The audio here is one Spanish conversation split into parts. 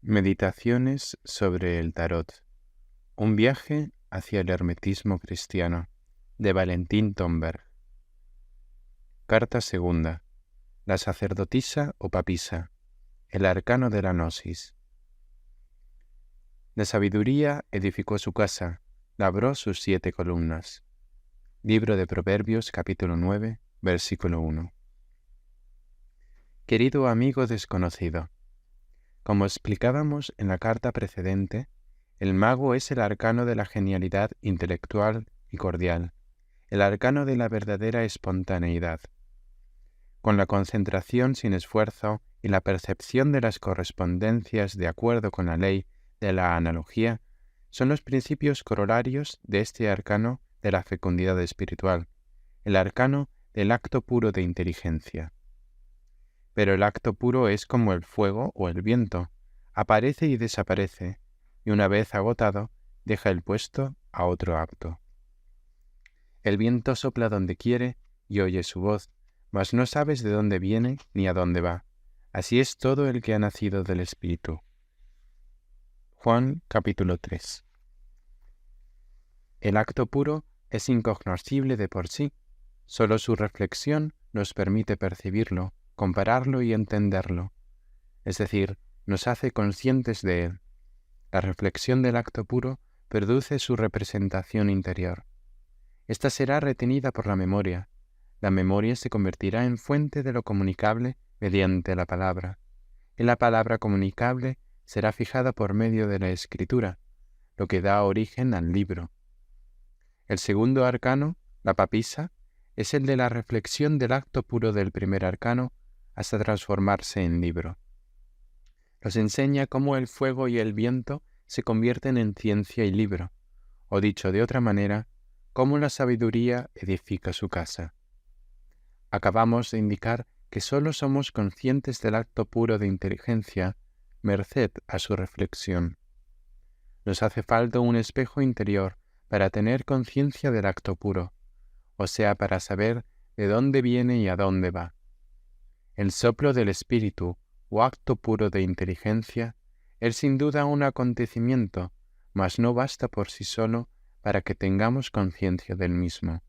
Meditaciones sobre el Tarot. Un viaje hacia el hermetismo cristiano, de Valentín Tomberg. Carta segunda. La sacerdotisa o papisa. El arcano de la gnosis. De sabiduría edificó su casa, labró sus 7 columnas. Libro de Proverbios, capítulo 9, versículo 1. Querido amigo desconocido, como explicábamos en la carta precedente, el mago es el arcano de la genialidad intelectual y cordial, el arcano de la verdadera espontaneidad. Con la concentración sin esfuerzo y la percepción de las correspondencias de acuerdo con la ley de la analogía, son los principios corolarios de este arcano de la fecundidad espiritual, el arcano del acto puro de inteligencia. Pero el acto puro es como el fuego o el viento, aparece y desaparece, y una vez agotado, deja el puesto a otro acto. El viento sopla donde quiere y oye su voz, mas no sabes de dónde viene ni a dónde va. Así es todo el que ha nacido del Espíritu. Juan capítulo 3. El acto puro es incognoscible de por sí, solo su reflexión nos permite percibirlo, compararlo y entenderlo, es decir, nos hace conscientes de él. La reflexión del acto puro produce su representación interior. Esta será retenida por la memoria. La memoria se convertirá en fuente de lo comunicable mediante la palabra. Y la palabra comunicable será fijada por medio de la escritura, lo que da origen al libro. El segundo arcano, la papisa, es el de la reflexión del acto puro del primer arcano hasta transformarse en libro. Nos enseña cómo el fuego y el viento se convierten en ciencia y libro, o dicho de otra manera, cómo la sabiduría edifica su casa. Acabamos de indicar que sólo somos conscientes del acto puro de inteligencia, merced a su reflexión. Nos hace falta un espejo interior para tener conciencia del acto puro, o sea, para saber de dónde viene y a dónde va. El soplo del espíritu, o acto puro de inteligencia, es sin duda un acontecimiento, mas no basta por sí solo para que tengamos conciencia del mismo.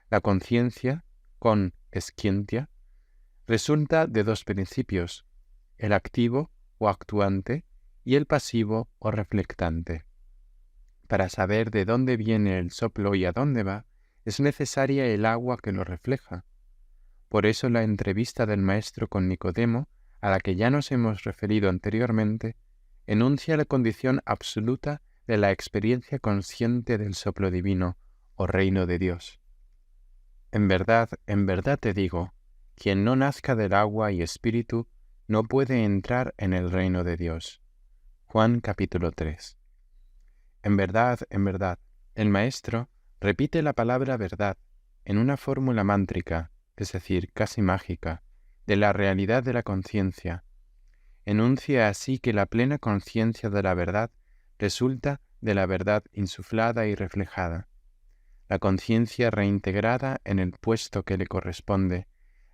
La conciencia, con escientia, resulta de dos principios, el activo o actuante y el pasivo o reflectante. Para saber de dónde viene el soplo y a dónde va, es necesaria el agua que lo refleja. Por eso la entrevista del Maestro con Nicodemo, a la que ya nos hemos referido anteriormente, enuncia la condición absoluta de la experiencia consciente del soplo divino o reino de Dios. En verdad te digo, quien no nazca del agua y espíritu no puede entrar en el reino de Dios. Juan capítulo 3. En verdad, el Maestro repite la palabra verdad en una fórmula mántrica, es decir, casi mágica, de la realidad de la conciencia. Enuncia así que la plena conciencia de la verdad resulta de la verdad insuflada y reflejada. La conciencia reintegrada en el puesto que le corresponde,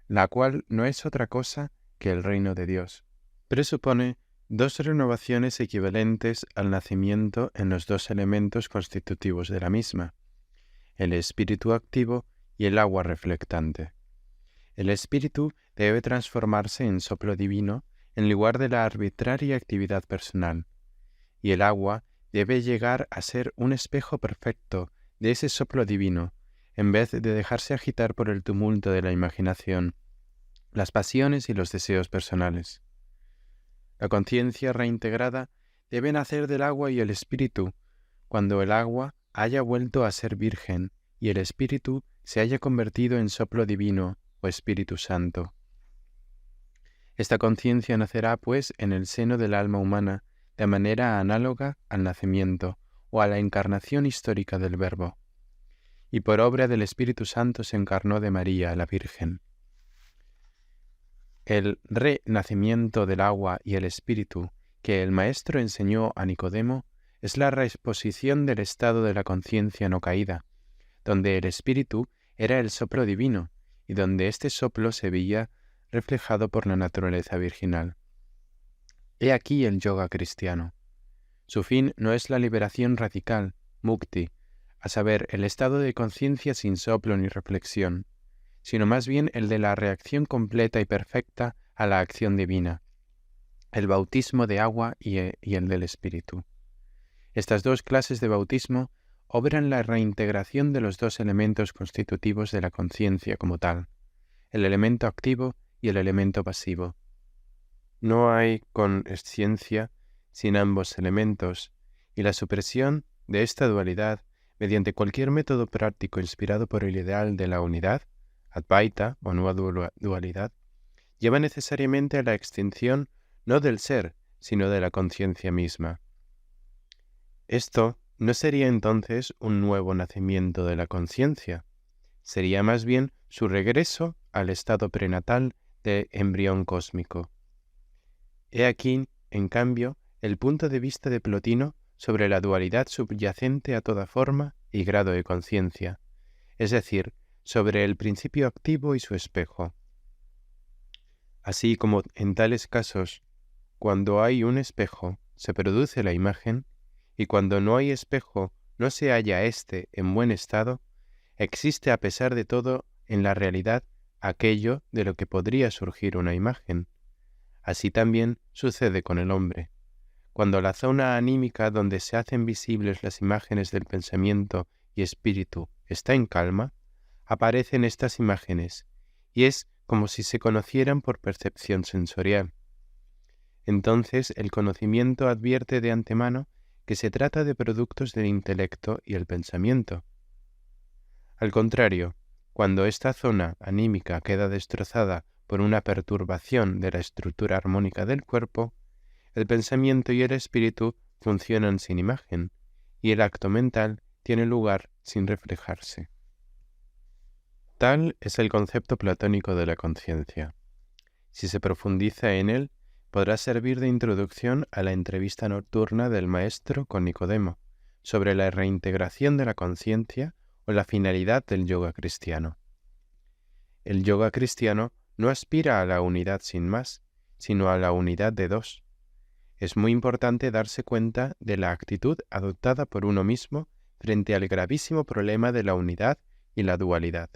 la cual no es otra cosa que el reino de Dios. Presupone dos renovaciones equivalentes al nacimiento en los dos elementos constitutivos de la misma, el espíritu activo y el agua reflectante. El espíritu debe transformarse en soplo divino en lugar de la arbitraria actividad personal, y el agua debe llegar a ser un espejo perfecto de ese soplo divino, en vez de dejarse agitar por el tumulto de la imaginación, las pasiones y los deseos personales. La conciencia reintegrada debe nacer del agua y el espíritu, cuando el agua haya vuelto a ser virgen y el espíritu se haya convertido en soplo divino o Espíritu Santo. Esta conciencia nacerá, pues, en el seno del alma humana, de manera análoga al nacimiento o a la encarnación histórica del Verbo, y por obra del Espíritu Santo se encarnó de María, la Virgen. El renacimiento del agua y el Espíritu que el Maestro enseñó a Nicodemo es la reexposición del estado de la conciencia no caída, donde el Espíritu era el soplo divino y donde este soplo se veía reflejado por la naturaleza virginal. He aquí el yoga cristiano. Su fin no es la liberación radical, mukti, a saber, el estado de conciencia sin soplo ni reflexión, sino más bien el de la reacción completa y perfecta a la acción divina, el bautismo de agua y el del Espíritu. Estas dos clases de bautismo obran la reintegración de los dos elementos constitutivos de la conciencia como tal, el elemento activo y el elemento pasivo. No hay consciencia sin ambos elementos, y la supresión de esta dualidad mediante cualquier método práctico inspirado por el ideal de la unidad, Advaita o nueva dualidad, lleva necesariamente a la extinción no del ser, sino de la conciencia misma. Esto no sería entonces un nuevo nacimiento de la conciencia, sería más bien su regreso al estado prenatal de embrión cósmico. He aquí, en cambio, el punto de vista de Plotino sobre la dualidad subyacente a toda forma y grado de conciencia, es decir, sobre el principio activo y su espejo. Así como en tales casos, cuando hay un espejo, se produce la imagen, y cuando no hay espejo, no se halla éste en buen estado, existe a pesar de todo en la realidad aquello de lo que podría surgir una imagen. Así también sucede con el hombre. Cuando la zona anímica donde se hacen visibles las imágenes del pensamiento y espíritu está en calma, aparecen estas imágenes, y es como si se conocieran por percepción sensorial. Entonces el conocimiento advierte de antemano que se trata de productos del intelecto y el pensamiento. Al contrario, cuando esta zona anímica queda destrozada por una perturbación de la estructura armónica del cuerpo, el pensamiento y el espíritu funcionan sin imagen, y el acto mental tiene lugar sin reflejarse. Tal es el concepto platónico de la conciencia. Si se profundiza en él, podrá servir de introducción a la entrevista nocturna del maestro con Nicodemo sobre la reintegración de la conciencia o la finalidad del yoga cristiano. El yoga cristiano no aspira a la unidad sin más, sino a la unidad de dos. Es muy importante darse cuenta de la actitud adoptada por uno mismo frente al gravísimo problema de la unidad y la dualidad.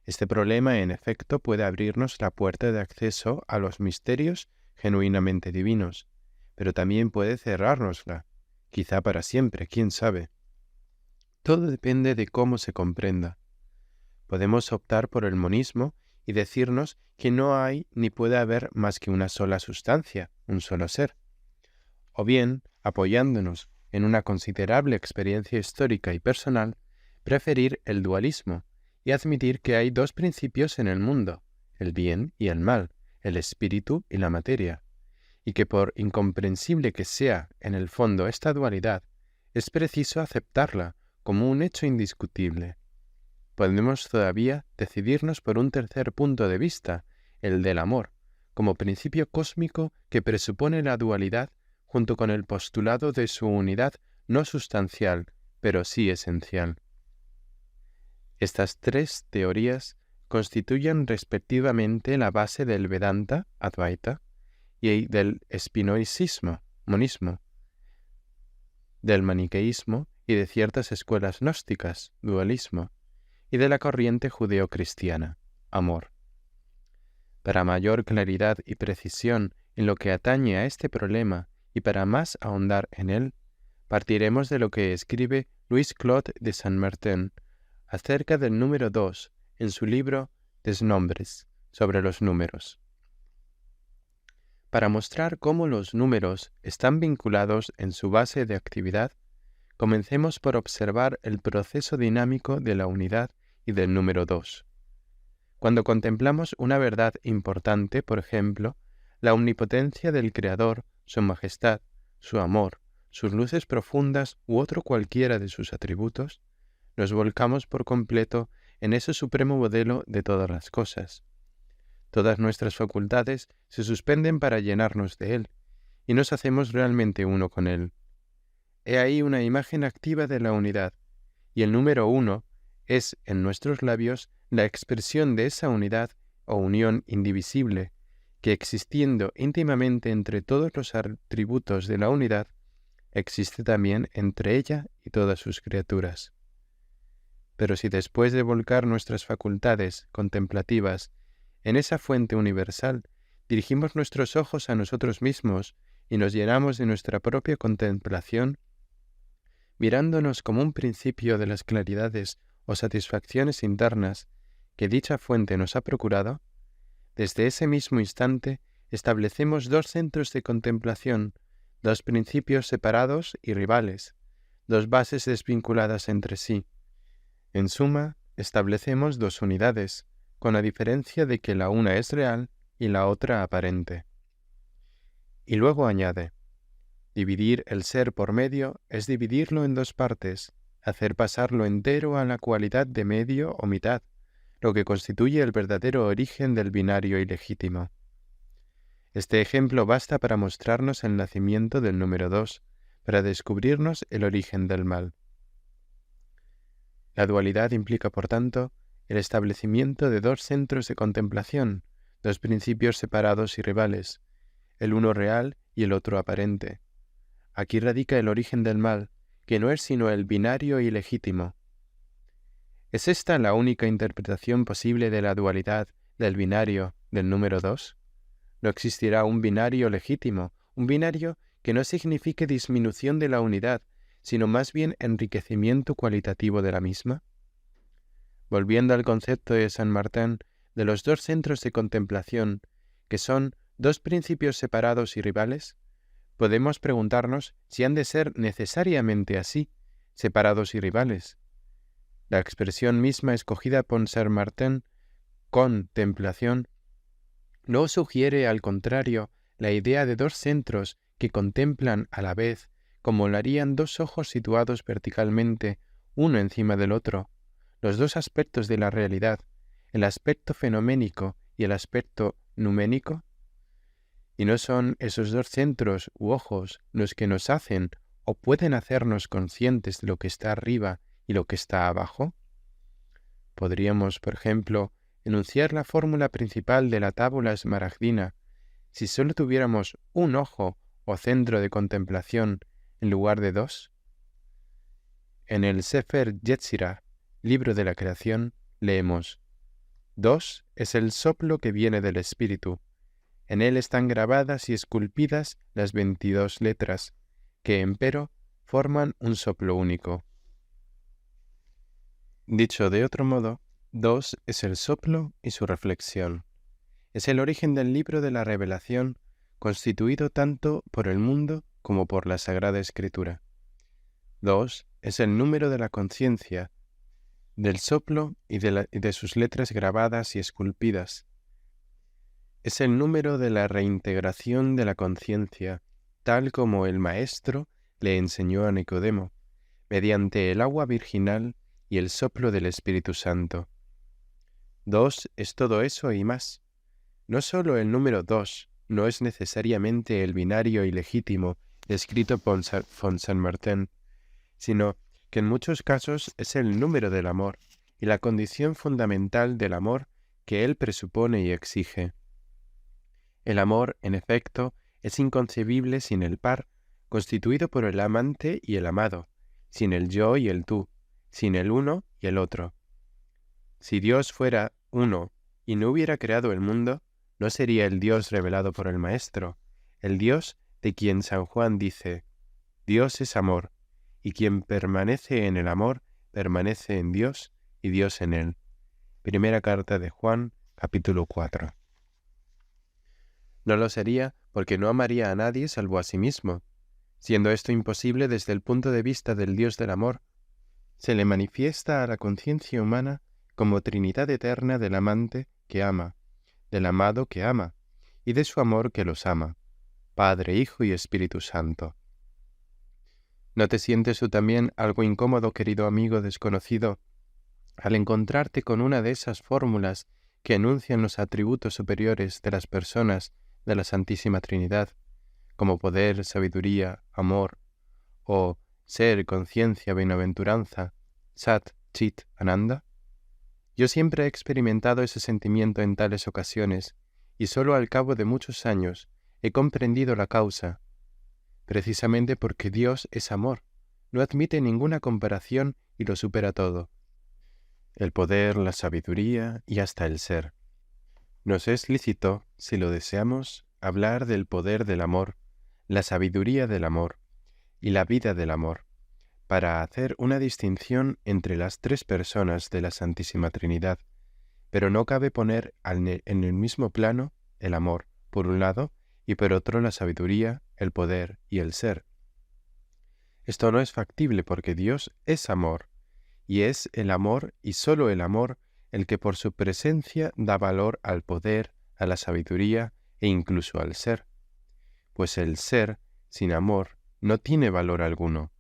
Este problema, en efecto, puede abrirnos la puerta de acceso a los misterios genuinamente divinos, pero también puede cerrárnosla, quizá para siempre, quién sabe. Todo depende de cómo se comprenda. Podemos optar por el monismo y decirnos que no hay ni puede haber más que una sola sustancia, un solo ser. O bien, apoyándonos en una considerable experiencia histórica y personal, preferir el dualismo y admitir que hay dos principios en el mundo, el bien y el mal, el espíritu y la materia, y que por incomprensible que sea en el fondo esta dualidad, es preciso aceptarla como un hecho indiscutible. Podemos todavía decidirnos por un tercer punto de vista, el del amor, como principio cósmico que presupone la dualidad junto con el postulado de su unidad no sustancial, pero sí esencial. Estas tres teorías constituyen respectivamente la base del Vedanta, Advaita, y del espinoisismo, monismo, del maniqueísmo y de ciertas escuelas gnósticas, dualismo, y de la corriente judeocristiana, amor. Para mayor claridad y precisión en lo que atañe a este problema y para más ahondar en él, partiremos de lo que escribe Louis Claude de Saint-Martin acerca del número 2 en su libro Des Nombres, sobre los números. Para mostrar cómo los números están vinculados en su base de actividad, comencemos por observar el proceso dinámico de la unidad y del número 2. Cuando contemplamos una verdad importante, por ejemplo, la omnipotencia del Creador, su majestad, su amor, sus luces profundas u otro cualquiera de sus atributos, nos volcamos por completo en ese supremo modelo de todas las cosas. Todas nuestras facultades se suspenden para llenarnos de él, y nos hacemos realmente uno con él. He ahí una imagen activa de la unidad, y el número 1 es, en nuestros labios, la expresión de esa unidad o unión indivisible, que existiendo íntimamente entre todos los atributos de la unidad, existe también entre ella y todas sus criaturas. Pero si después de volcar nuestras facultades contemplativas en esa fuente universal, dirigimos nuestros ojos a nosotros mismos y nos llenamos de nuestra propia contemplación, mirándonos como un principio de las claridades o satisfacciones internas que dicha fuente nos ha procurado, desde ese mismo instante establecemos dos centros de contemplación, dos principios separados y rivales, dos bases desvinculadas entre sí. En suma, establecemos dos unidades, con la diferencia de que la una es real y la otra aparente. Y luego añade, dividir el ser por medio es dividirlo en dos partes, hacer pasar lo entero a la cualidad de medio o mitad, lo que constituye el verdadero origen del binario ilegítimo. Este ejemplo basta para mostrarnos el nacimiento del número 2, para descubrirnos el origen del mal. La dualidad implica, por tanto, el establecimiento de dos centros de contemplación, dos principios separados y rivales, el uno real y el otro aparente. Aquí radica el origen del mal, que no es sino el binario ilegítimo. ¿Es esta la única interpretación posible de la dualidad, del binario, del número 2? No existirá un binario legítimo, un binario que no signifique disminución de la unidad, sino más bien enriquecimiento cualitativo de la misma. Volviendo al concepto de Saint Martin de los dos centros de contemplación, que son dos principios separados y rivales, podemos preguntarnos si han de ser necesariamente así, separados y rivales. La expresión misma escogida por Saint Martin, contemplación, no sugiere, al contrario, la idea de dos centros que contemplan a la vez, como lo harían dos ojos situados verticalmente, uno encima del otro, los dos aspectos de la realidad, el aspecto fenoménico y el aspecto numénico? ¿Y no son esos dos centros u ojos los que nos hacen o pueden hacernos conscientes de lo que está arriba y lo que está abajo? Podríamos, por ejemplo, enunciar la fórmula principal de la tábula esmaragdina si solo tuviéramos un ojo o centro de contemplación en lugar de dos. En el Sefer Yetzirah, libro de la creación, leemos: dos es el soplo que viene del Espíritu. En él están grabadas y esculpidas las 22 letras, que empero forman un soplo único. Dicho de otro modo, dos es el soplo y su reflexión. Es el origen del libro de la revelación, constituido tanto por el mundo como por la Sagrada Escritura. Dos es el número de la conciencia, del soplo y de sus letras grabadas y esculpidas. Es el número de la reintegración de la conciencia, tal como el Maestro le enseñó a Nicodemo, mediante el agua virginal y el soplo del Espíritu Santo. Dos es todo eso y más. No sólo el número 2 no es necesariamente el binario ilegítimo descrito por Saint Martin, sino que en muchos casos es el número del amor y la condición fundamental del amor que él presupone y exige. El amor, en efecto, es inconcebible sin el par, constituido por el amante y el amado, sin el yo y el tú, sin el uno y el otro. Si Dios fuera uno y no hubiera creado el mundo, no sería el Dios revelado por el Maestro, el Dios de quien San Juan dice: Dios es amor, y quien permanece en el amor, permanece en Dios y Dios en él. Primera carta de Juan, capítulo 4. No lo sería porque no amaría a nadie salvo a sí mismo. Siendo esto imposible desde el punto de vista del Dios del amor, se le manifiesta a la conciencia humana como Trinidad eterna del amante que ama, del amado que ama, y de su amor que los ama, Padre, Hijo y Espíritu Santo. ¿No te sientes tú también algo incómodo, querido amigo desconocido, al encontrarte con una de esas fórmulas que enuncian los atributos superiores de las personas de la Santísima Trinidad, como poder, sabiduría, amor, o ser, conciencia, bienaventuranza, Sat, Chit, Ananda? Yo siempre he experimentado ese sentimiento en tales ocasiones, y solo al cabo de muchos años he comprendido la causa, precisamente porque Dios es amor, no admite ninguna comparación y lo supera todo. El poder, la sabiduría y hasta el ser. Nos es lícito, si lo deseamos, hablar del poder del amor, la sabiduría del amor y la vida del amor, para hacer una distinción entre las tres personas de la Santísima Trinidad, pero no cabe poner en el mismo plano el amor, por un lado, y por otro la sabiduría, el poder y el ser. Esto no es factible porque Dios es amor, y es el amor y sólo el amor el que por su presencia da valor al poder, a la sabiduría e incluso al ser. Pues el ser, sin amor, no tiene valor alguno.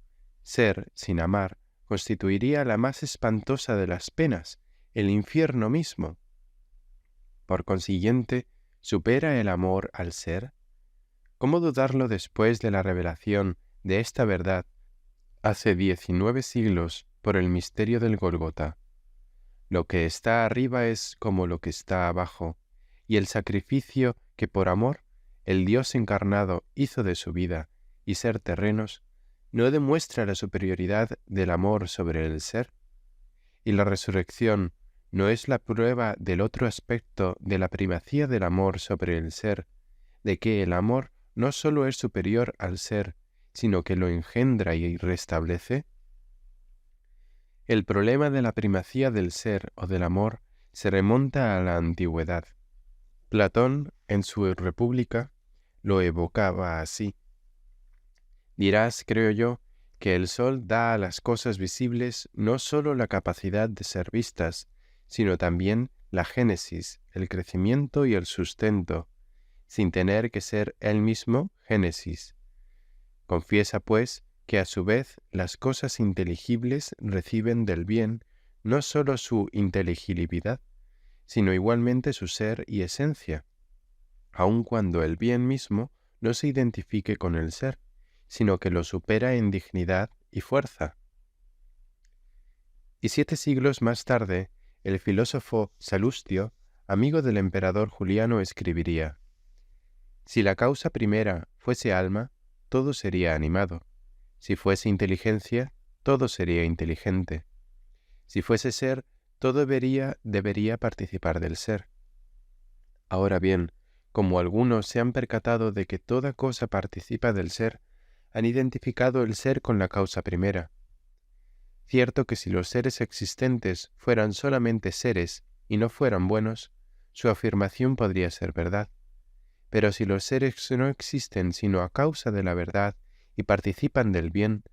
Ser, sin amar, constituiría la más espantosa de las penas, el infierno mismo. Por consiguiente, ¿supera el amor al ser? ¿Cómo dudarlo después de la revelación de esta verdad hace 19 siglos por el misterio del Gólgota? Lo que está arriba es como lo que está abajo, y el sacrificio que por amor el Dios encarnado hizo de su vida y ser terrenos, ¿no demuestra la superioridad del amor sobre el ser? Y la resurrección no es la prueba del otro aspecto de la primacía del amor sobre el ser, de que el amor no sólo es superior al ser, sino que lo engendra y restablece. El problema de la primacía del ser o del amor se remonta a la antigüedad. Platón, en su República, lo evocaba así. Dirás, creo yo, que el sol da a las cosas visibles no sólo la capacidad de ser vistas, sino también la génesis, el crecimiento y el sustento, sin tener que ser él mismo génesis. Confiesa, pues, que a su vez las cosas inteligibles reciben del bien no sólo su inteligibilidad, sino igualmente su ser y esencia, aun cuando el bien mismo no se identifique con el ser, sino que lo supera en dignidad y fuerza. Y 7 siglos más tarde, el filósofo Salustio, amigo del emperador Juliano, escribiría: si la causa primera fuese alma, todo sería animado. Si fuese inteligencia, todo sería inteligente. Si fuese ser, todo debería participar del ser. Ahora bien, como algunos se han percatado de que toda cosa participa del ser, han identificado el ser con la causa primera. Cierto que si los seres existentes fueran solamente seres y no fueran buenos, su afirmación podría ser verdad. Pero si los seres no existen sino a causa de la verdad y participan del bien,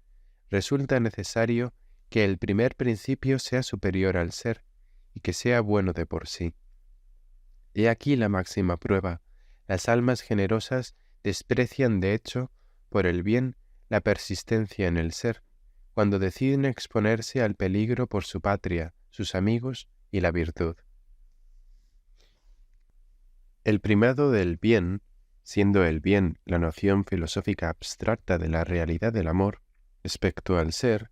resulta necesario que el primer principio sea superior al ser y que sea bueno de por sí. He aquí la máxima prueba: las almas generosas desprecian de hecho, por el bien, la persistencia en el ser, cuando deciden exponerse al peligro por su patria, sus amigos y la virtud. El primado del bien, siendo el bien la noción filosófica abstracta de la realidad del amor, respecto al ser,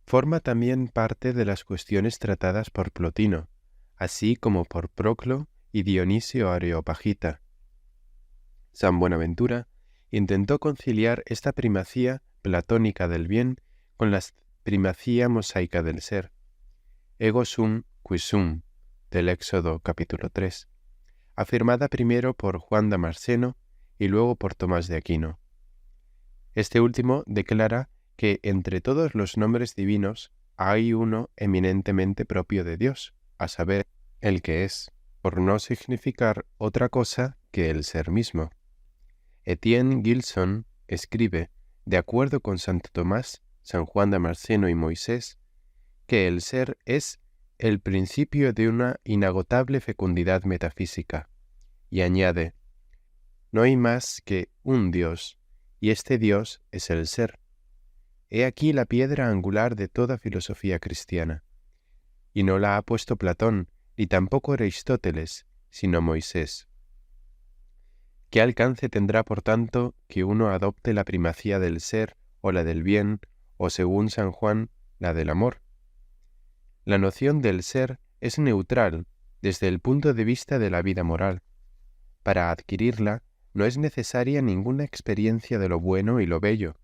forma también parte de las cuestiones tratadas por Plotino, así como por Proclo y Dionisio Areopagita. San Buenaventura intentó conciliar esta primacía platónica del bien con la primacía mosaica del ser, ego sum qui sum, del Éxodo capítulo 3, afirmada primero por Juan Damasceno y luego por Tomás de Aquino. Este último declara que entre todos los nombres divinos hay uno eminentemente propio de Dios, a saber, el que es, por no significar otra cosa que el ser mismo. Etienne Gilson escribe, de acuerdo con Santo Tomás, San Juan Damasceno y Moisés, que el ser es el principio de una inagotable fecundidad metafísica, y añade: no hay más que un Dios, y este Dios es el ser. He aquí la piedra angular de toda filosofía cristiana. Y no la ha puesto Platón, ni tampoco Aristóteles, sino Moisés. ¿Qué alcance tendrá, por tanto, que uno adopte la primacía del ser o la del bien, o según San Juan, la del amor? La noción del ser es neutral desde el punto de vista de la vida moral. Para adquirirla no es necesaria ninguna experiencia de lo bueno y lo bello.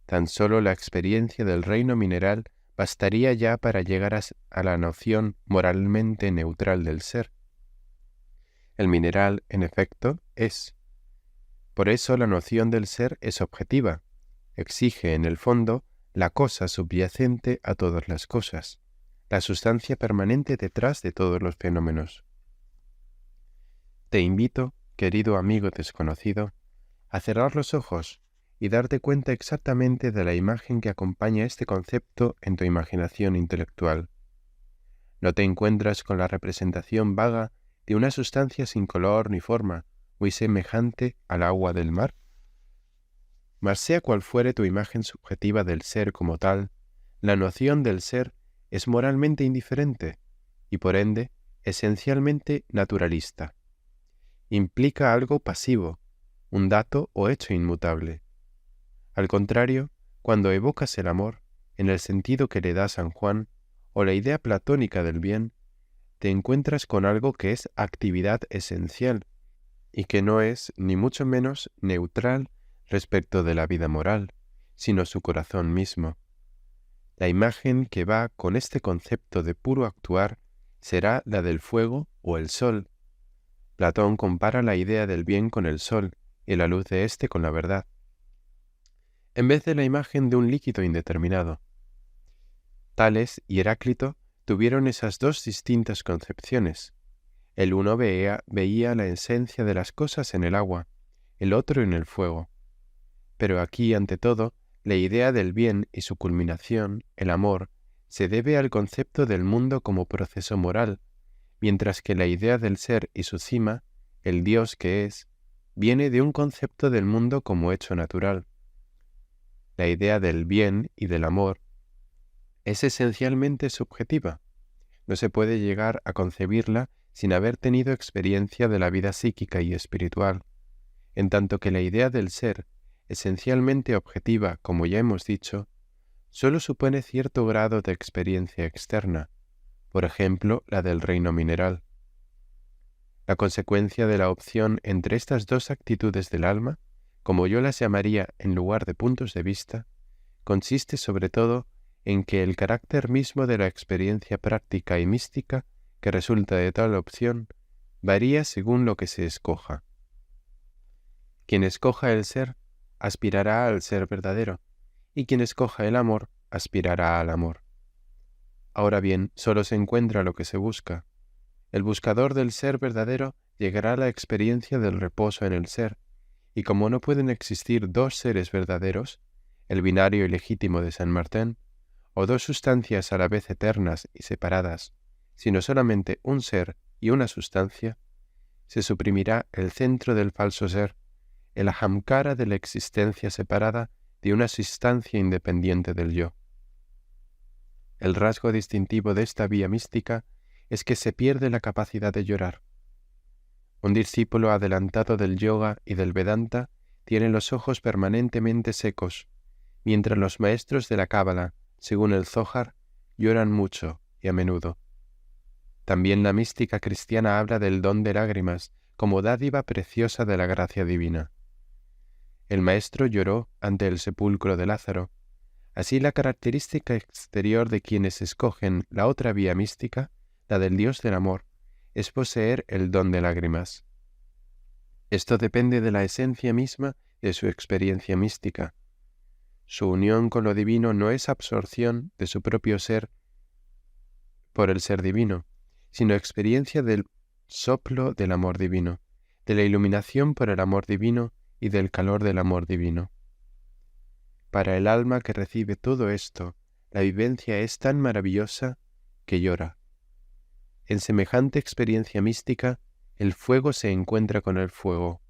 Tan solo la experiencia del reino mineral bastaría ya para llegar a la noción moralmente neutral del ser. El mineral, en efecto, es. Por eso la noción del ser es objetiva. Exige, en el fondo, la cosa subyacente a todas las cosas, la sustancia permanente detrás de todos los fenómenos. Te invito, querido amigo desconocido, a cerrar los ojos y darte cuenta exactamente de la imagen que acompaña este concepto en tu imaginación intelectual. ¿No te encuentras con la representación vaga de una sustancia sin color ni forma, muy semejante al agua del mar? Mas sea cual fuere tu imagen subjetiva del ser como tal, la noción del ser es moralmente indiferente y por ende esencialmente naturalista. Implica algo pasivo, un dato o hecho inmutable. Al contrario, cuando evocas el amor, en el sentido que le da San Juan, o la idea platónica del bien, te encuentras con algo que es actividad esencial y que no es ni mucho menos neutral respecto de la vida moral, sino su corazón mismo. La imagen que va con este concepto de puro actuar será la del fuego o el sol. Platón compara la idea del bien con el sol y la luz de éste con la verdad, en vez de la imagen de un líquido indeterminado. Tales y Heráclito tuvieron esas dos distintas concepciones. El uno veía la esencia de las cosas en el agua, el otro en el fuego. Pero aquí, ante todo, la idea del bien y su culminación, el amor, se debe al concepto del mundo como proceso moral, mientras que la idea del ser y su cima, el Dios que es, viene de un concepto del mundo como hecho natural. La idea del bien y del amor es esencialmente subjetiva. No se puede llegar a concebirla sin haber tenido experiencia de la vida psíquica y espiritual, en tanto que la idea del ser, esencialmente objetiva, como ya hemos dicho, sólo supone cierto grado de experiencia externa, por ejemplo, la del reino mineral. La consecuencia de la opción entre estas dos actitudes del alma, como yo las llamaría en lugar de puntos de vista, consiste sobre todo en que el carácter mismo de la experiencia práctica y mística que resulta de tal opción varía según lo que se escoja. Quien escoja el ser, aspirará al ser verdadero, y quien escoja el amor, aspirará al amor. Ahora bien, solo se encuentra lo que se busca. El buscador del ser verdadero llegará a la experiencia del reposo en el ser, y como no pueden existir dos seres verdaderos, el binario ilegítimo de San Martín, o dos sustancias a la vez eternas y separadas, sino solamente un ser y una sustancia, se suprimirá el centro del falso ser, el ahamkara de la existencia separada de una sustancia independiente del yo. El rasgo distintivo de esta vía mística es que se pierde la capacidad de llorar. Un discípulo adelantado del yoga y del Vedanta tiene los ojos permanentemente secos, mientras los maestros de la Cábala, según el Zohar, lloran mucho y a menudo. También la mística cristiana habla del don de lágrimas como dádiva preciosa de la gracia divina. El maestro lloró ante el sepulcro de Lázaro. Así la característica exterior de quienes escogen la otra vía mística, la del Dios del amor, es poseer el don de lágrimas. Esto depende de la esencia misma de su experiencia mística. Su unión con lo divino no es absorción de su propio ser por el ser divino, sino experiencia del soplo del amor divino, de la iluminación por el amor divino y del calor del amor divino. Para el alma que recibe todo esto, la vivencia es tan maravillosa que llora. En semejante experiencia mística, el fuego se encuentra con el fuego.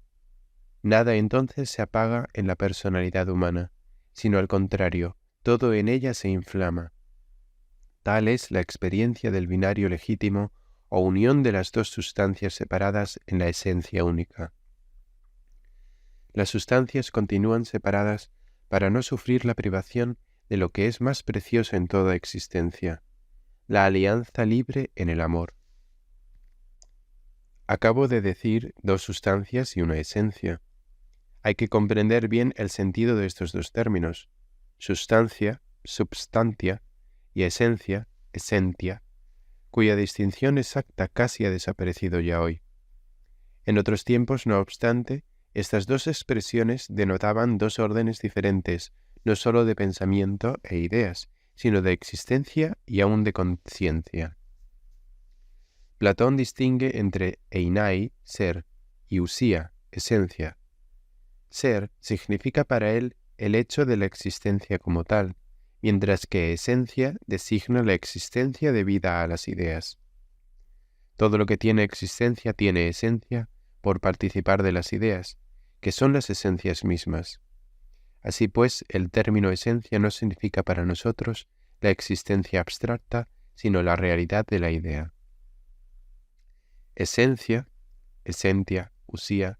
Nada entonces se apaga en la personalidad humana, sino al contrario, todo en ella se inflama. Tal es la experiencia del binario legítimo o unión de las dos sustancias separadas en la esencia única. Las sustancias continúan separadas para no sufrir la privación de lo que es más precioso en toda existencia, la alianza libre en el amor. Acabo de decir dos sustancias y una esencia. Hay que comprender bien el sentido de estos dos términos, sustancia, substantia, y esencia, esentia, cuya distinción exacta casi ha desaparecido ya hoy. En otros tiempos, no obstante, estas dos expresiones denotaban dos órdenes diferentes, no sólo de pensamiento e ideas, sino de existencia y aún de conciencia. Platón distingue entre einai, ser, y usía, esencia. Ser significa para él el hecho de la existencia como tal, mientras que esencia designa la existencia debida a las ideas. Todo lo que tiene existencia tiene esencia por participar de las ideas, que son las esencias mismas. Así pues, el término esencia no significa para nosotros la existencia abstracta, sino la realidad de la idea. Esencia, esentia, usía,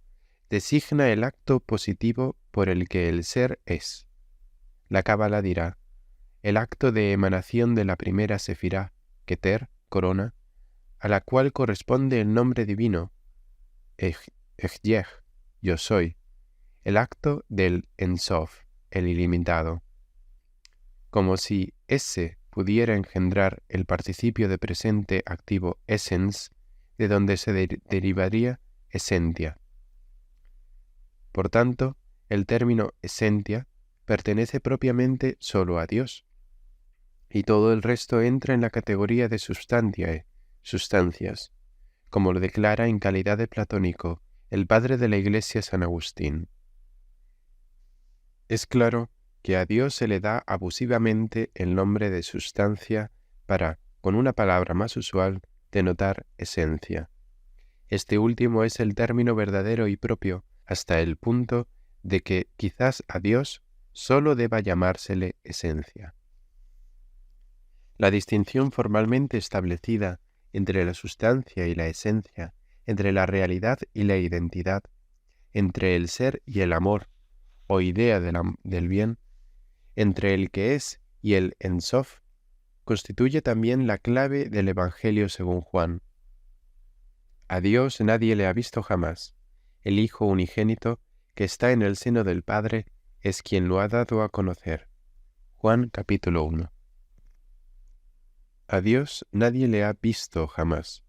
designa el acto positivo por el que el ser es. La Cábala dirá, el acto de emanación de la primera sefirá, Keter, corona, a la cual corresponde el nombre divino, Ejyej, yo soy, el acto del Ensof, el ilimitado. Como si ese pudiera engendrar el participio de presente activo essence, de donde se derivaría esentia. Por tanto, el término esentia pertenece propiamente solo a Dios, y todo el resto entra en la categoría de substantiae, sustancias, como lo declara en calidad de platónico el padre de la Iglesia San Agustín. Es claro que a Dios se le da abusivamente el nombre de sustancia para, con una palabra más usual, denotar esencia. Este último es el término verdadero y propio hasta el punto de que quizás a Dios sólo deba llamársele esencia. La distinción formalmente establecida entre la sustancia y la esencia, entre la realidad y la identidad, entre el ser y el amor, o idea del bien, entre el que es y el ensof, constituye también la clave del Evangelio según Juan. A Dios nadie le ha visto jamás. El Hijo unigénito, que está en el seno del Padre, es quien lo ha dado a conocer. Juan capítulo 1. A Dios nadie le ha visto jamás.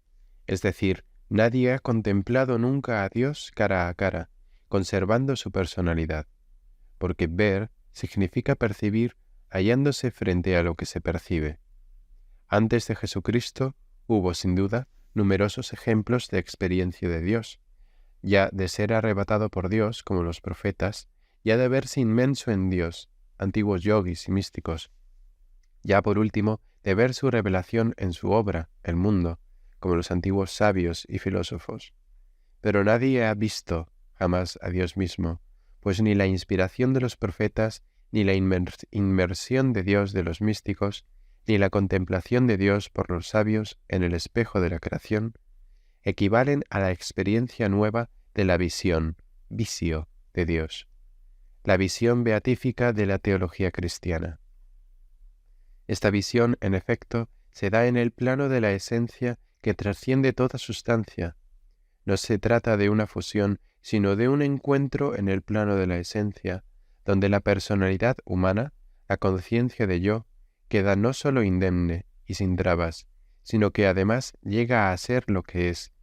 Es decir, nadie ha contemplado nunca a Dios cara a cara, conservando su personalidad. Porque ver significa percibir hallándose frente a lo que se percibe. Antes de Jesucristo hubo, sin duda, numerosos ejemplos de experiencia de Dios, ya de ser arrebatado por Dios, como los profetas, ya de verse inmenso en Dios, antiguos yogis y místicos, ya por último de ver su revelación en su obra, el mundo, como los antiguos sabios y filósofos. Pero nadie ha visto jamás a Dios mismo, pues ni la inspiración de los profetas, ni la inmersión de Dios de los místicos, ni la contemplación de Dios por los sabios en el espejo de la creación, equivalen a la experiencia nueva de la visión, visio, de Dios, la visión beatífica de la teología cristiana. Esta visión, en efecto, se da en el plano de la esencia que trasciende toda sustancia. No se trata de una fusión, sino de un encuentro en el plano de la esencia, donde la personalidad humana, la conciencia de yo, queda no sólo indemne y sin trabas, sino que además llega a ser lo que es.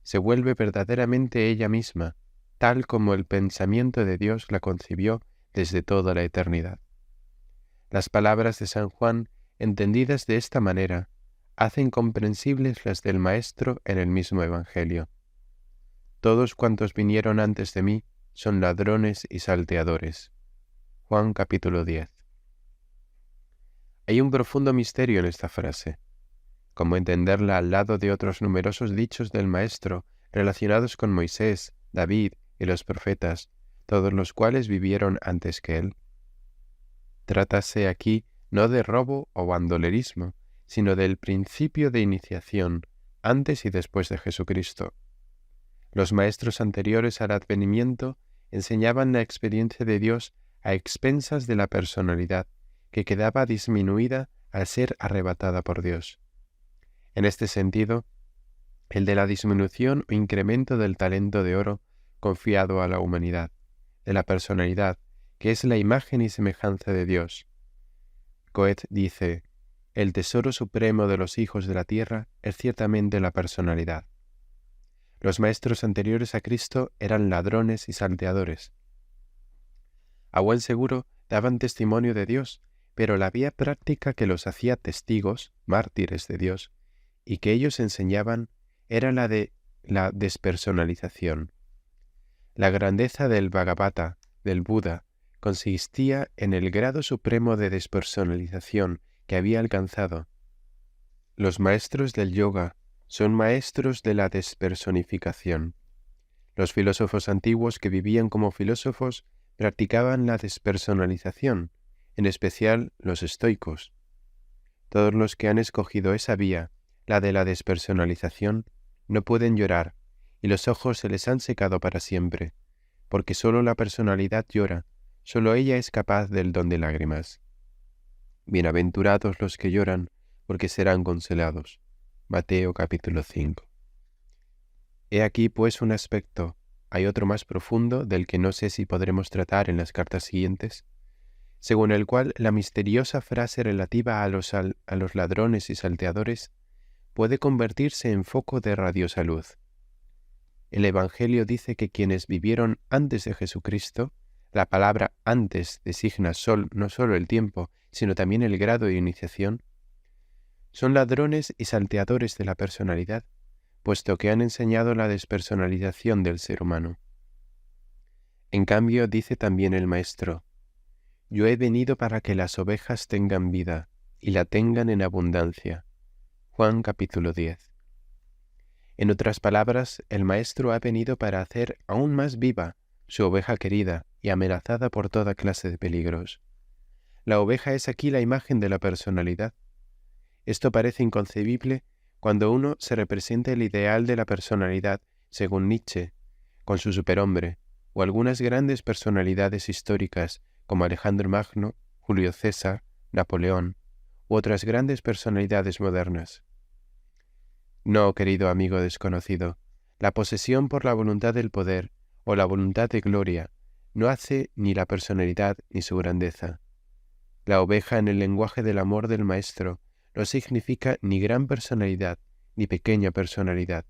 Se vuelve verdaderamente ella misma, tal como el pensamiento de Dios la concibió desde toda la eternidad. Las palabras de San Juan, entendidas de esta manera, hacen comprensibles las del Maestro en el mismo Evangelio. Todos cuantos vinieron antes de mí son ladrones y salteadores. Juan capítulo 10. Hay un profundo misterio en esta frase. ¿Cómo entenderla al lado de otros numerosos dichos del Maestro relacionados con Moisés, David y los profetas, todos los cuales vivieron antes que él? Trátase aquí no de robo o bandolerismo, sino del principio de iniciación antes y después de Jesucristo. Los maestros anteriores al advenimiento enseñaban la experiencia de Dios a expensas de la personalidad, que quedaba disminuida al ser arrebatada por Dios. En este sentido, el de la disminución o incremento del talento de oro confiado a la humanidad, de la personalidad, que es la imagen y semejanza de Dios. Goethe dice, el tesoro supremo de los hijos de la tierra es ciertamente la personalidad. Los maestros anteriores a Cristo eran ladrones y salteadores. A buen seguro daban testimonio de Dios, pero la vía práctica que los hacía testigos, mártires de Dios, y que ellos enseñaban era la de la despersonalización. La grandeza del Bhagavata, del Buda, consistía en el grado supremo de despersonalización que había alcanzado. Los maestros del yoga son maestros de la despersonificación. Los filósofos antiguos que vivían como filósofos practicaban la despersonalización, en especial los estoicos. Todos los que han escogido esa vía, la de la despersonalización, no pueden llorar, y los ojos se les han secado para siempre, porque sólo la personalidad llora, sólo ella es capaz del don de lágrimas. Bienaventurados los que lloran, porque serán consolados. Mateo capítulo 5. He aquí pues un aspecto, hay otro más profundo del que no sé si podremos tratar en las cartas siguientes, según el cual la misteriosa frase relativa a los ladrones y salteadores puede convertirse en foco de radiosalud. El Evangelio dice que quienes vivieron antes de Jesucristo, la palabra antes designa no solo el tiempo, sino también el grado de iniciación, son ladrones y salteadores de la personalidad, puesto que han enseñado la despersonalización del ser humano. En cambio, dice también el Maestro, yo he venido para que las ovejas tengan vida, y la tengan en abundancia. Juan capítulo 10. En otras palabras, el Maestro ha venido para hacer aún más viva su oveja querida y amenazada por toda clase de peligros. La oveja es aquí la imagen de la personalidad. Esto parece inconcebible cuando uno se representa el ideal de la personalidad, según Nietzsche, con su superhombre, o algunas grandes personalidades históricas como Alejandro Magno, Julio César, Napoleón, u otras grandes personalidades modernas. No, querido amigo desconocido, la posesión por la voluntad del poder o la voluntad de gloria no hace ni la personalidad ni su grandeza. La oveja en el lenguaje del amor del Maestro no significa ni gran personalidad ni pequeña personalidad,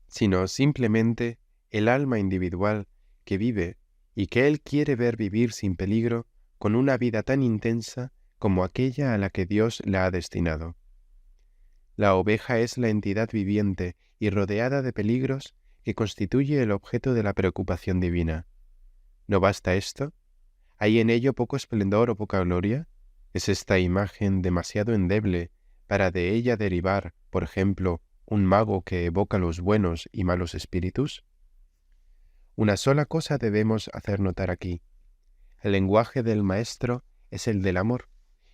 sino simplemente el alma individual que vive y que Él quiere ver vivir sin peligro con una vida tan intensa como aquella a la que Dios la ha destinado. La oveja es la entidad viviente y rodeada de peligros que constituye el objeto de la preocupación divina. ¿No basta esto? ¿Hay en ello poco esplendor o poca gloria? ¿Es esta imagen demasiado endeble para de ella derivar, por ejemplo, un mago que evoca los buenos y malos espíritus? Una sola cosa debemos hacer notar aquí. El lenguaje del Maestro es el del amor,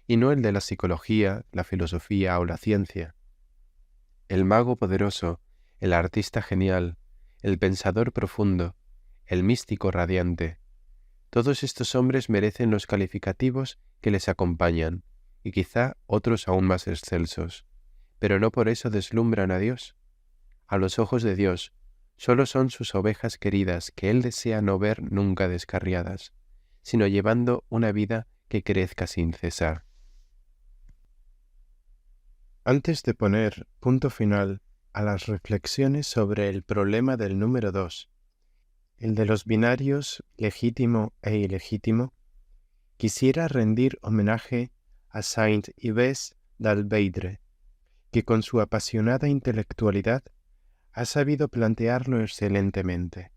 y no el de la psicología, la filosofía o la ciencia. El mago poderoso, el artista genial, el pensador profundo, el místico radiante, todos estos hombres merecen los calificativos que les acompañan, y quizá otros aún más excelsos, pero no por eso deslumbran a Dios. A los ojos de Dios, solo son sus ovejas queridas que Él desea no ver nunca descarriadas, sino llevando una vida que crezca sin cesar. Antes de poner punto final a las reflexiones sobre el problema del número 2, el de los binarios legítimo e ilegítimo, quisiera rendir homenaje a Saint-Yves d'Albedre, que con su apasionada intelectualidad ha sabido plantearlo excelentemente.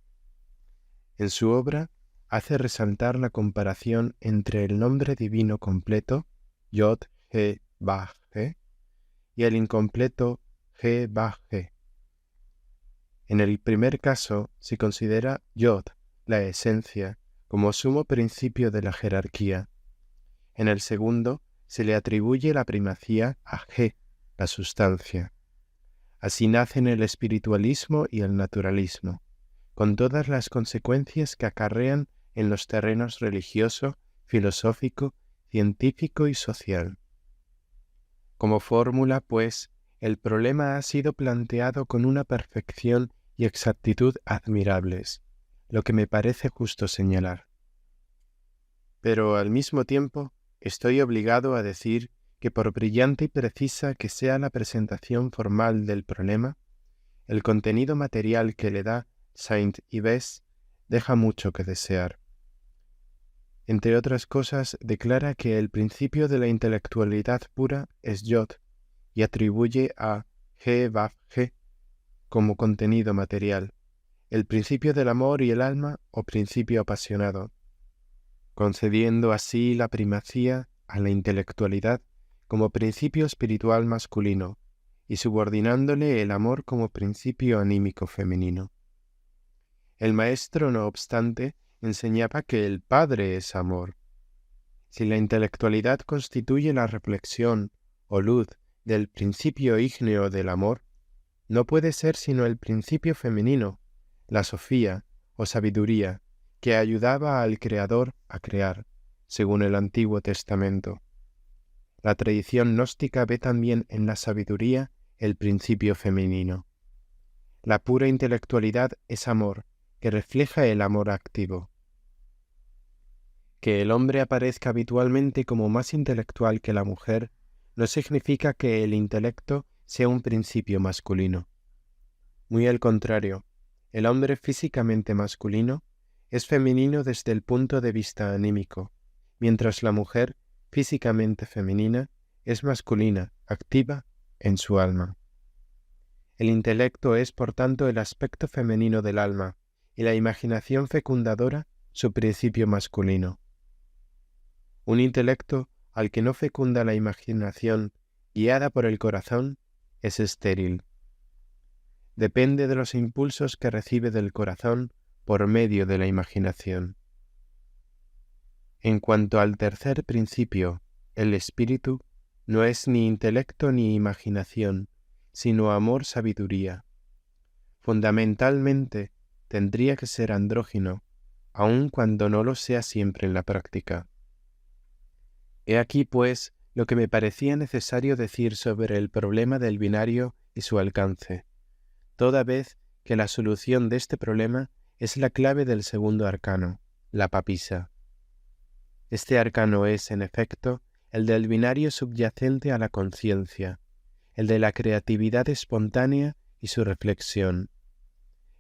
En su obra hace resaltar la comparación entre el nombre divino completo, Yod-He-Vav-He, y el incompleto He-Vav-He. En el primer caso se considera Yod, la esencia, como sumo principio de la jerarquía. En el segundo se le atribuye la primacía a He, la sustancia. Así nacen el espiritualismo y el naturalismo, con todas las consecuencias que acarrean en los terrenos religioso, filosófico, científico y social. Como fórmula, pues, el problema ha sido planteado con una perfección y exactitud admirables, lo que me parece justo señalar. Pero al mismo tiempo, estoy obligado a decir que por brillante y precisa que sea la presentación formal del problema, el contenido material que le da Saint-Yves deja mucho que desear. Entre otras cosas, declara que el principio de la intelectualidad pura es Yod y atribuye a G como contenido material, el principio del amor y el alma o principio apasionado, concediendo así la primacía a la intelectualidad como principio espiritual masculino y subordinándole el amor como principio anímico femenino. El maestro, no obstante, enseñaba que el Padre es amor. Si la intelectualidad constituye la reflexión o luz del principio ígneo del amor, no puede ser sino el principio femenino, la sofía o sabiduría, que ayudaba al Creador a crear, según el Antiguo Testamento. La tradición gnóstica ve también en la sabiduría el principio femenino. La pura intelectualidad es amor, que refleja el amor activo. Que el hombre aparezca habitualmente como más intelectual que la mujer no significa que el intelecto sea un principio masculino. Muy al contrario, el hombre físicamente masculino es femenino desde el punto de vista anímico, mientras la mujer físicamente femenina es masculina, activa en su alma. El intelecto es, por tanto, el aspecto femenino del alma y la imaginación fecundadora su principio masculino. Un intelecto al que no fecunda la imaginación guiada por el corazón es estéril. Depende de los impulsos que recibe del corazón por medio de la imaginación. En cuanto al tercer principio, el espíritu, no es ni intelecto ni imaginación, sino amor-sabiduría. Fundamentalmente, tendría que ser andrógino, aun cuando no lo sea siempre en la práctica. He aquí, pues, lo que me parecía necesario decir sobre el problema del binario y su alcance, toda vez que la solución de este problema es la clave del segundo arcano, la papisa. Este arcano es, en efecto, el del binario subyacente a la conciencia, el de la creatividad espontánea y su reflexión.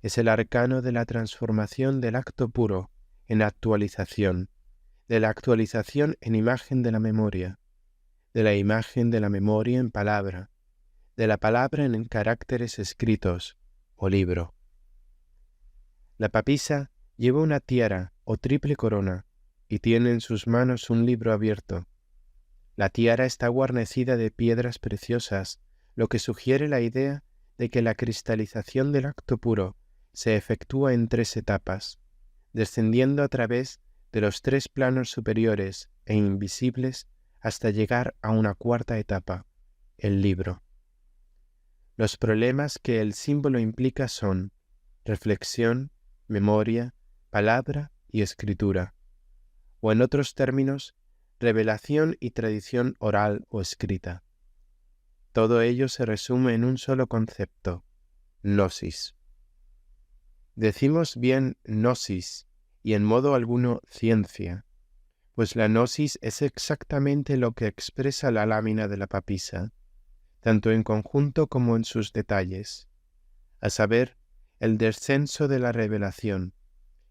Es el arcano de la transformación del acto puro en actualización, de la actualización en imagen de la memoria, de la imagen de la memoria en palabra, de la palabra en caracteres escritos o libro. La papisa lleva una tiara o triple corona y tiene en sus manos un libro abierto. La tiara está guarnecida de piedras preciosas, lo que sugiere la idea de que la cristalización del acto puro se efectúa en 3 etapas, descendiendo a través de los 3 planos superiores e invisibles hasta llegar a una 4ª etapa, el libro. Los problemas que el símbolo implica son reflexión, memoria, palabra y escritura, o en otros términos, revelación y tradición oral o escrita. Todo ello se resume en un solo concepto, gnosis. Decimos bien gnosis y en modo alguno ciencia, pues la gnosis es exactamente lo que expresa la lámina de la papisa, tanto en conjunto como en sus detalles, a saber, el descenso de la revelación,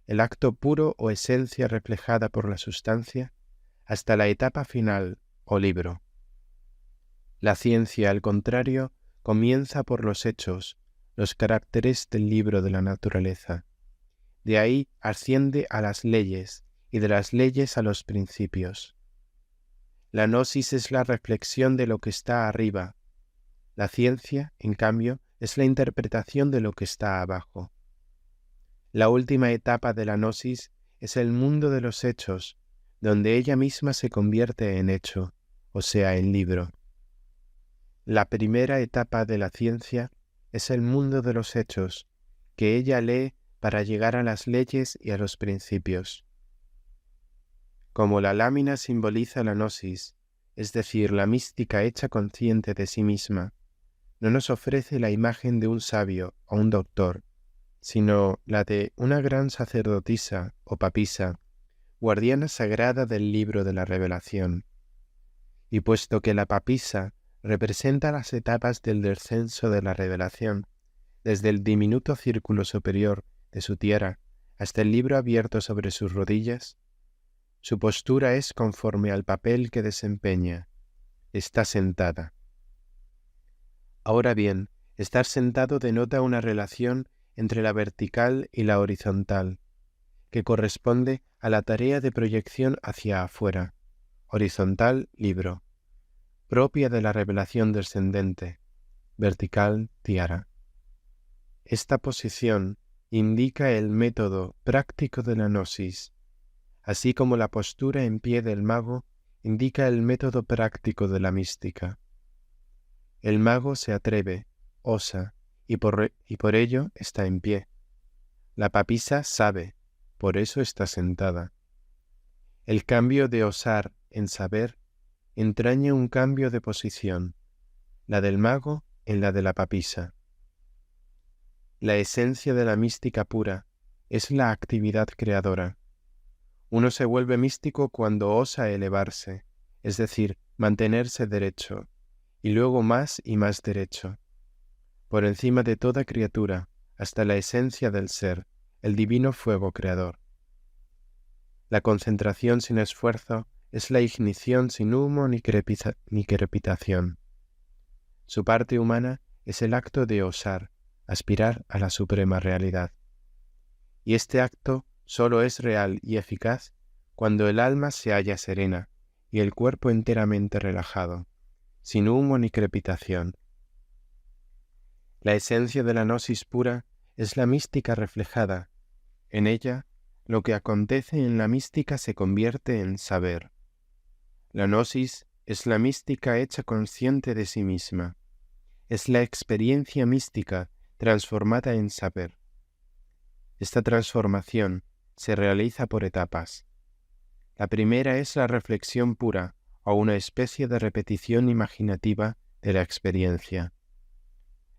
el acto puro o esencia reflejada por la sustancia, hasta la etapa final o libro. La ciencia, al contrario, comienza por los hechos, los caracteres del libro de la naturaleza. De ahí asciende a las leyes y de las leyes a los principios. La gnosis es la reflexión de lo que está arriba. La ciencia, en cambio, es la interpretación de lo que está abajo. La última etapa de la gnosis es el mundo de los hechos, donde ella misma se convierte en hecho, o sea, en libro. La primera etapa de la ciencia es el mundo de los hechos, que ella lee para llegar a las leyes y a los principios. Como la lámina simboliza la gnosis, es decir, la mística hecha consciente de sí misma, no nos ofrece la imagen de un sabio o un doctor, sino la de una gran sacerdotisa o papisa, guardiana sagrada del libro de la revelación. Y puesto que la papisa representa las etapas del descenso de la revelación, desde el diminuto círculo superior de su tierra hasta el libro abierto sobre sus rodillas, su postura es conforme al papel que desempeña. Está sentada. Ahora bien, estar sentado denota una relación entre la vertical y la horizontal, que corresponde a la tarea de proyección hacia afuera, horizontal, libro, propia de la revelación descendente, vertical, tiara. Esta posición indica el método práctico de la gnosis, así como la postura en pie del mago indica el método práctico de la mística. El mago se atreve, osa, y por ello está en pie. La papisa sabe, por eso está sentada. El cambio de osar en saber entraña un cambio de posición, la del mago en la de la papisa. La esencia de la mística pura es la actividad creadora. Uno se vuelve místico cuando osa elevarse, es decir, mantenerse derecho, y luego más y más derecho, por encima de toda criatura, hasta la esencia del ser, el divino fuego creador. La concentración sin esfuerzo es la ignición sin humo ni crepitación. Su parte humana es el acto de osar, aspirar a la suprema realidad. Y este acto solo es real y eficaz cuando el alma se halla serena y el cuerpo enteramente relajado, sin humo ni crepitación. La esencia de la gnosis pura es la mística reflejada. En ella, lo que acontece en la mística se convierte en saber. La gnosis es la mística hecha consciente de sí misma. Es la experiencia mística transformada en saber. Esta transformación se realiza por etapas. La primera es la reflexión pura o una especie de repetición imaginativa de la experiencia.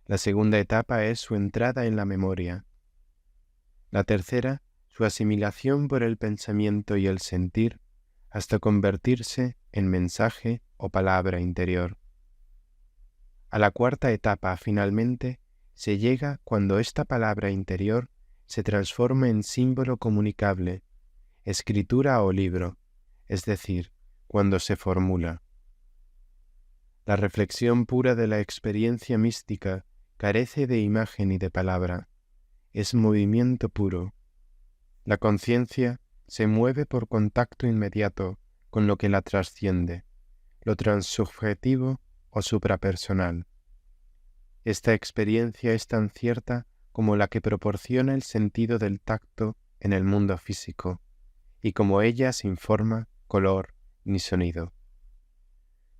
La segunda etapa es su entrada en la memoria. La tercera, su asimilación por el pensamiento y el sentir hasta convertirse en mensaje o palabra interior. A la cuarta etapa, finalmente, se llega cuando esta palabra interior se transforma en símbolo comunicable, escritura o libro, es decir, cuando se formula. La reflexión pura de la experiencia mística carece de imagen y de palabra, es movimiento puro. La conciencia se mueve por contacto inmediato con lo que la trasciende, lo transsubjetivo o suprapersonal. Esta experiencia es tan cierta como la que proporciona el sentido del tacto en el mundo físico, y como ella sin forma, color ni sonido.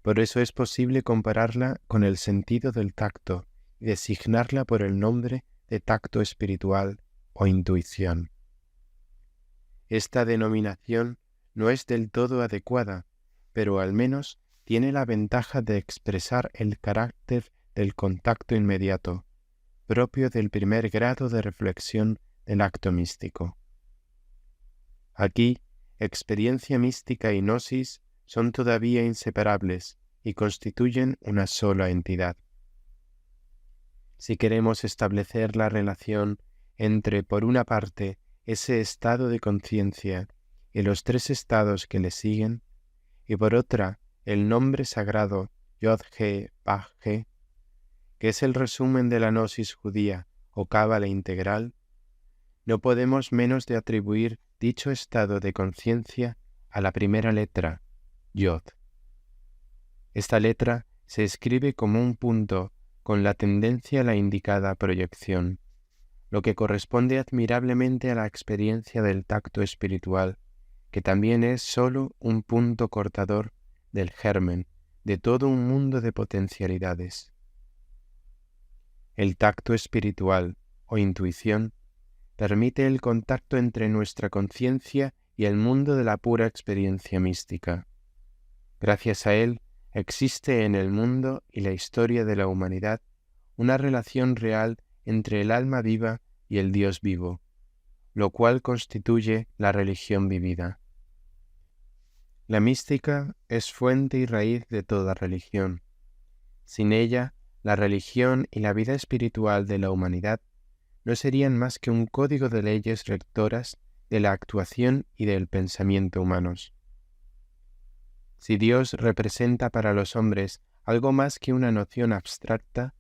Por eso es posible compararla con el sentido del tacto y designarla por el nombre de tacto espiritual o intuición. Esta denominación no es del todo adecuada, pero al menos tiene la ventaja de expresar el carácter del contacto inmediato, propio del primer grado de reflexión del acto místico. Aquí, experiencia mística y gnosis son todavía inseparables y constituyen una sola entidad. Si queremos establecer la relación entre, por una parte, ese estado de conciencia y los tres estados que le siguen, y por otra, el nombre sagrado Yod-He, Vah-He, que es el resumen de la gnosis judía o cábala integral, no podemos menos de atribuir dicho estado de conciencia a la primera letra, Yod. Esta letra se escribe como un punto con la tendencia a la indicada proyección, lo que corresponde admirablemente a la experiencia del tacto espiritual, que también es sólo un punto cortador del germen de todo un mundo de potencialidades. El tacto espiritual o intuición permite el contacto entre nuestra conciencia y el mundo de la pura experiencia mística. Gracias a él existe en el mundo y la historia de la humanidad una relación real entre el alma viva y el Dios vivo, lo cual constituye la religión vivida. La mística es fuente y raíz de toda religión. Sin ella, la religión y la vida espiritual de la humanidad no serían más que un código de leyes rectoras de la actuación y del pensamiento humanos. Si Dios representa para los hombres algo más que una noción abstracta,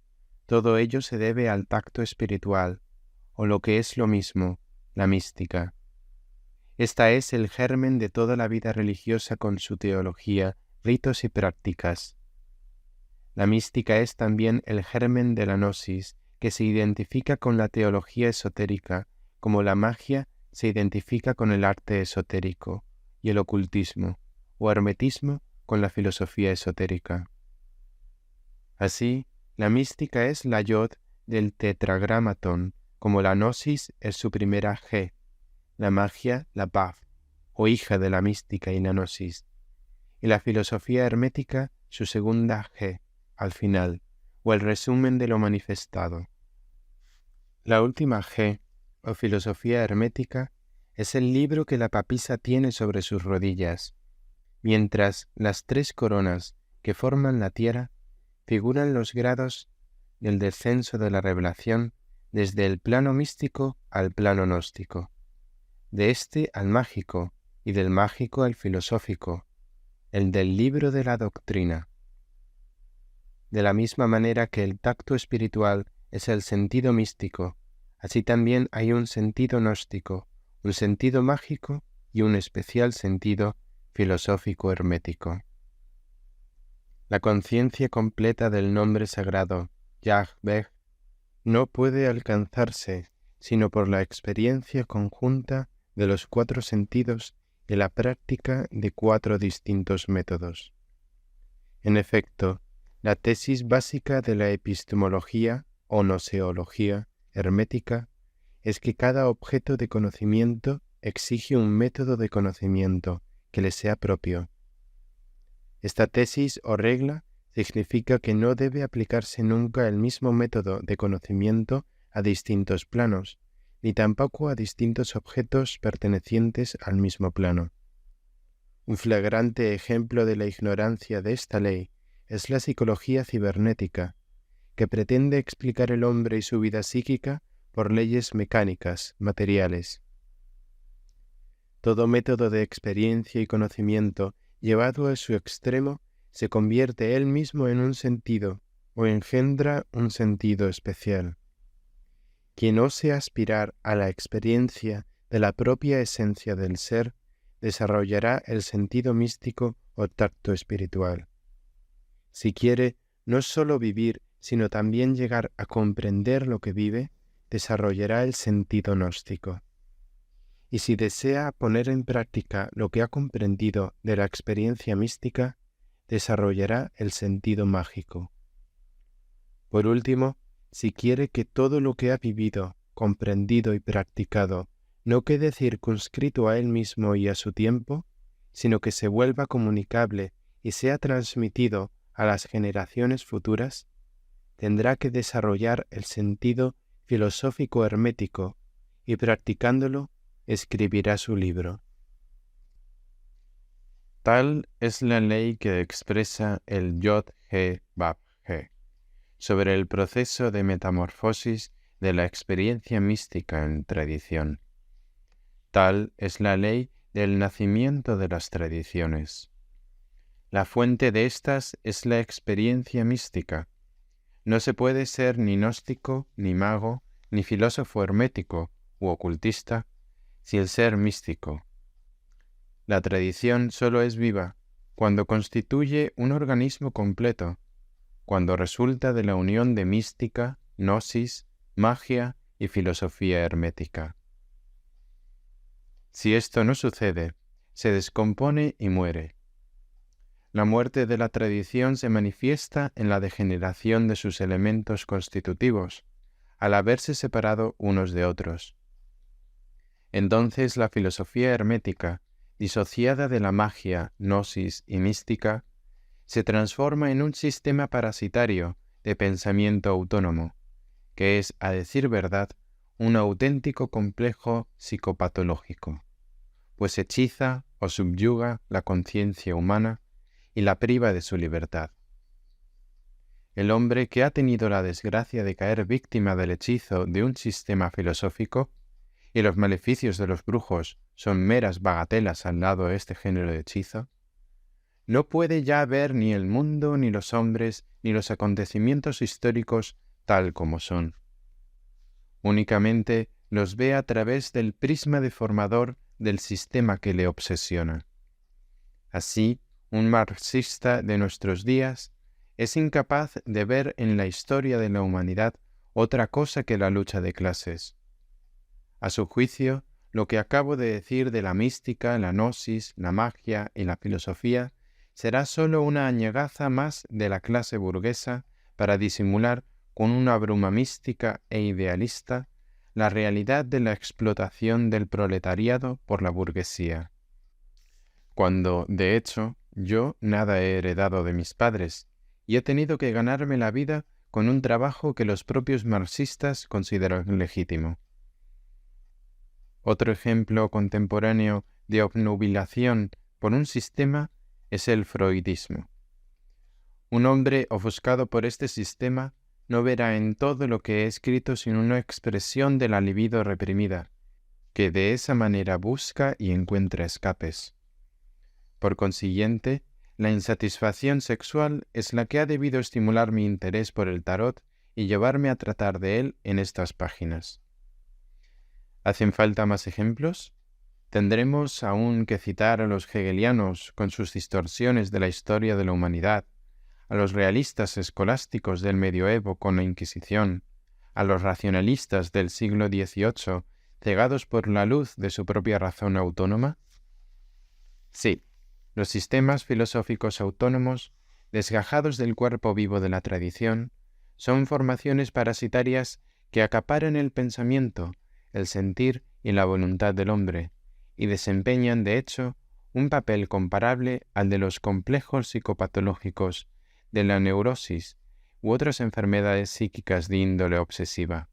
todo ello se debe al pacto espiritual, o lo que es lo mismo, la mística. Esta es el germen de toda la vida religiosa con su teología, ritos y prácticas. La mística es también el germen de la gnosis, que se identifica con la teología esotérica, como la magia se identifica con el arte esotérico, y el ocultismo, o hermetismo, con la filosofía esotérica. Así, la mística es la yod del tetragramatón, como la gnosis es su primera G, la magia la Vav, o hija de la mística y la gnosis, y la filosofía hermética su segunda G, al final, o el resumen de lo manifestado. La última G, o filosofía hermética, es el libro que la papisa tiene sobre sus rodillas, mientras las 3 coronas que forman la tierra figuran los grados del descenso de la revelación desde el plano místico al plano gnóstico, de este al mágico y del mágico al filosófico, el del libro de la doctrina. De la misma manera que el tacto espiritual es el sentido místico, así también hay un sentido gnóstico, un sentido mágico y un especial sentido filosófico hermético. La conciencia completa del nombre sagrado, Yahvé, no puede alcanzarse sino por la experiencia conjunta de los 4 sentidos y la práctica de 4 distintos métodos. En efecto, la tesis básica de la epistemología o gnoseología hermética es que cada objeto de conocimiento exige un método de conocimiento que le sea propio. Esta tesis o regla significa que no debe aplicarse nunca el mismo método de conocimiento a distintos planos, ni tampoco a distintos objetos pertenecientes al mismo plano. Un flagrante ejemplo de la ignorancia de esta ley es la psicología cibernética, que pretende explicar el hombre y su vida psíquica por leyes mecánicas, materiales. Todo método de experiencia y conocimiento llevado a su extremo se convierte él mismo en un sentido o engendra un sentido especial. Quien ose aspirar a la experiencia de la propia esencia del ser, desarrollará el sentido místico o tacto espiritual. Si quiere no sólo vivir, sino también llegar a comprender lo que vive, desarrollará el sentido gnóstico. Y si desea poner en práctica lo que ha comprendido de la experiencia mística, desarrollará el sentido mágico. Por último, si quiere que todo lo que ha vivido, comprendido y practicado no quede circunscrito a él mismo y a su tiempo, sino que se vuelva comunicable y sea transmitido a las generaciones futuras, tendrá que desarrollar el sentido filosófico hermético y practicándolo escribirá su libro. Tal es la ley que expresa el Yod-He-Vav-He sobre el proceso de metamorfosis de la experiencia mística en tradición. Tal es la ley del nacimiento de las tradiciones. La fuente de estas es la experiencia mística. No se puede ser ni gnóstico, ni mago, ni filósofo hermético u ocultista, si el ser místico. La tradición solo es viva cuando constituye un organismo completo, cuando resulta de la unión de mística, gnosis, magia y filosofía hermética. Si esto no sucede, se descompone y muere. La muerte de la tradición se manifiesta en la degeneración de sus elementos constitutivos, al haberse separado unos de otros. Entonces la filosofía hermética, disociada de la magia, gnosis y mística, se transforma en un sistema parasitario de pensamiento autónomo, que es, a decir verdad, un auténtico complejo psicopatológico, pues hechiza o subyuga la conciencia humana y la priva de su libertad. El hombre que ha tenido la desgracia de caer víctima del hechizo de un sistema filosófico, y los maleficios de los brujos son meras bagatelas al lado de este género de hechizo, no puede ya ver ni el mundo, ni los hombres, ni los acontecimientos históricos tal como son. Únicamente los ve a través del prisma deformador del sistema que le obsesiona. Así, un marxista de nuestros días es incapaz de ver en la historia de la humanidad otra cosa que la lucha de clases. A su juicio, lo que acabo de decir de la mística, la gnosis, la magia y la filosofía será sólo una añagaza más de la clase burguesa para disimular con una bruma mística e idealista la realidad de la explotación del proletariado por la burguesía. Cuando, de hecho, yo nada he heredado de mis padres y he tenido que ganarme la vida con un trabajo que los propios marxistas consideran legítimo. Otro ejemplo contemporáneo de obnubilación por un sistema es el freudismo. Un hombre ofuscado por este sistema no verá en todo lo que he escrito sino una expresión de la libido reprimida, que de esa manera busca y encuentra escapes. Por consiguiente, la insatisfacción sexual es la que ha debido estimular mi interés por el tarot y llevarme a tratar de él en estas páginas. ¿Hacen falta más ejemplos? Tendremos aún que citar a los hegelianos con sus distorsiones de la historia de la humanidad, a los realistas escolásticos del medioevo con la Inquisición, a los racionalistas del siglo XVIII, cegados por la luz de su propia razón autónoma. Sí, los sistemas filosóficos autónomos, desgajados del cuerpo vivo de la tradición, son formaciones parasitarias que acaparan el pensamiento, el sentir y la voluntad del hombre, y desempeñan, de hecho, un papel comparable al de los complejos psicopatológicos, de la neurosis u otras enfermedades psíquicas de índole obsesiva.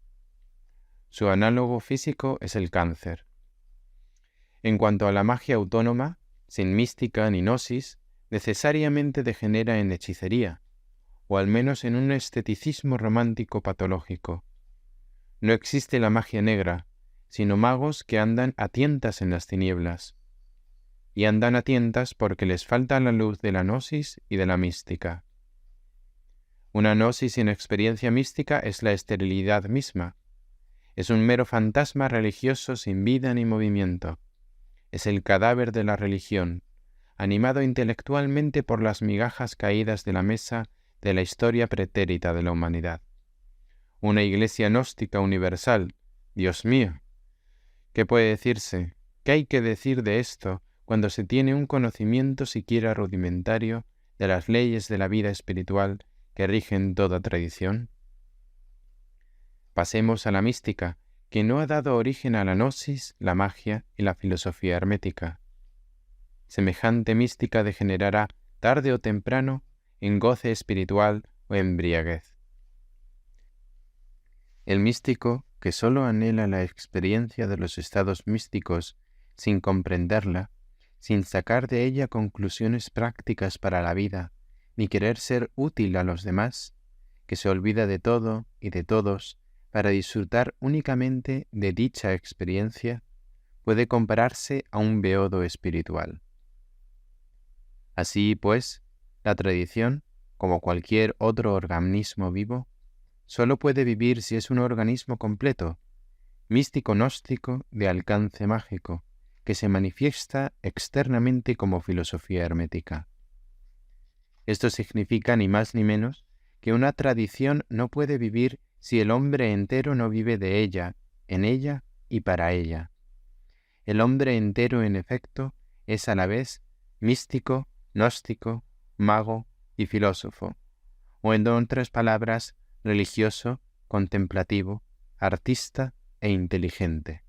Su análogo físico es el cáncer. En cuanto a la magia autónoma, sin mística ni gnosis, necesariamente degenera en hechicería, o al menos en un esteticismo romántico patológico. No existe la magia negra, sino magos que andan a tientas en las tinieblas. Y andan a tientas porque les falta la luz de la gnosis y de la mística. Una gnosis sin experiencia mística es la esterilidad misma. Es un mero fantasma religioso sin vida ni movimiento. Es el cadáver de la religión, animado intelectualmente por las migajas caídas de la mesa de la historia pretérita de la humanidad. Una iglesia gnóstica universal, Dios mío. ¿Qué puede decirse? ¿Qué hay que decir de esto cuando se tiene un conocimiento siquiera rudimentario de las leyes de la vida espiritual que rigen toda tradición? Pasemos a la mística, que no ha dado origen a la gnosis, la magia y la filosofía hermética. Semejante mística degenerará, tarde o temprano, en goce espiritual o embriaguez. El místico, que sólo anhela la experiencia de los estados místicos sin comprenderla, sin sacar de ella conclusiones prácticas para la vida, ni querer ser útil a los demás, que se olvida de todo y de todos para disfrutar únicamente de dicha experiencia, puede compararse a un beodo espiritual. Así pues, la tradición, como cualquier otro organismo vivo, sólo puede vivir si es un organismo completo, místico-gnóstico de alcance mágico, que se manifiesta externamente como filosofía hermética. Esto significa ni más ni menos que una tradición no puede vivir si el hombre entero no vive de ella, en ella y para ella. El hombre entero, en efecto, es a la vez místico, gnóstico, mago y filósofo, o en otras palabras, religioso, contemplativo, artista e inteligente.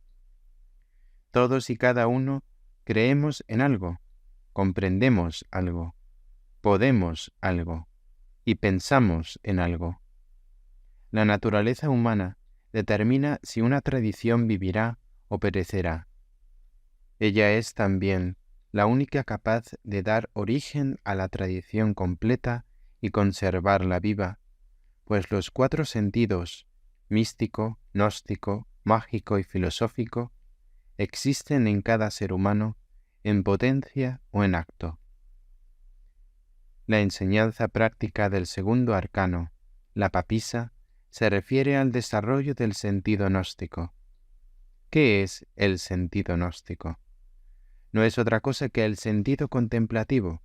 Todos y cada uno creemos en algo, comprendemos algo, podemos algo y pensamos en algo. La naturaleza humana determina si una tradición vivirá o perecerá. Ella es también la única capaz de dar origen a la tradición completa y conservarla viva, pues los 4 sentidos, místico, gnóstico, mágico y filosófico, existen en cada ser humano en potencia o en acto. La enseñanza práctica del segundo arcano, la papisa, se refiere al desarrollo del sentido gnóstico. ¿Qué es el sentido gnóstico? No es otra cosa que el sentido contemplativo,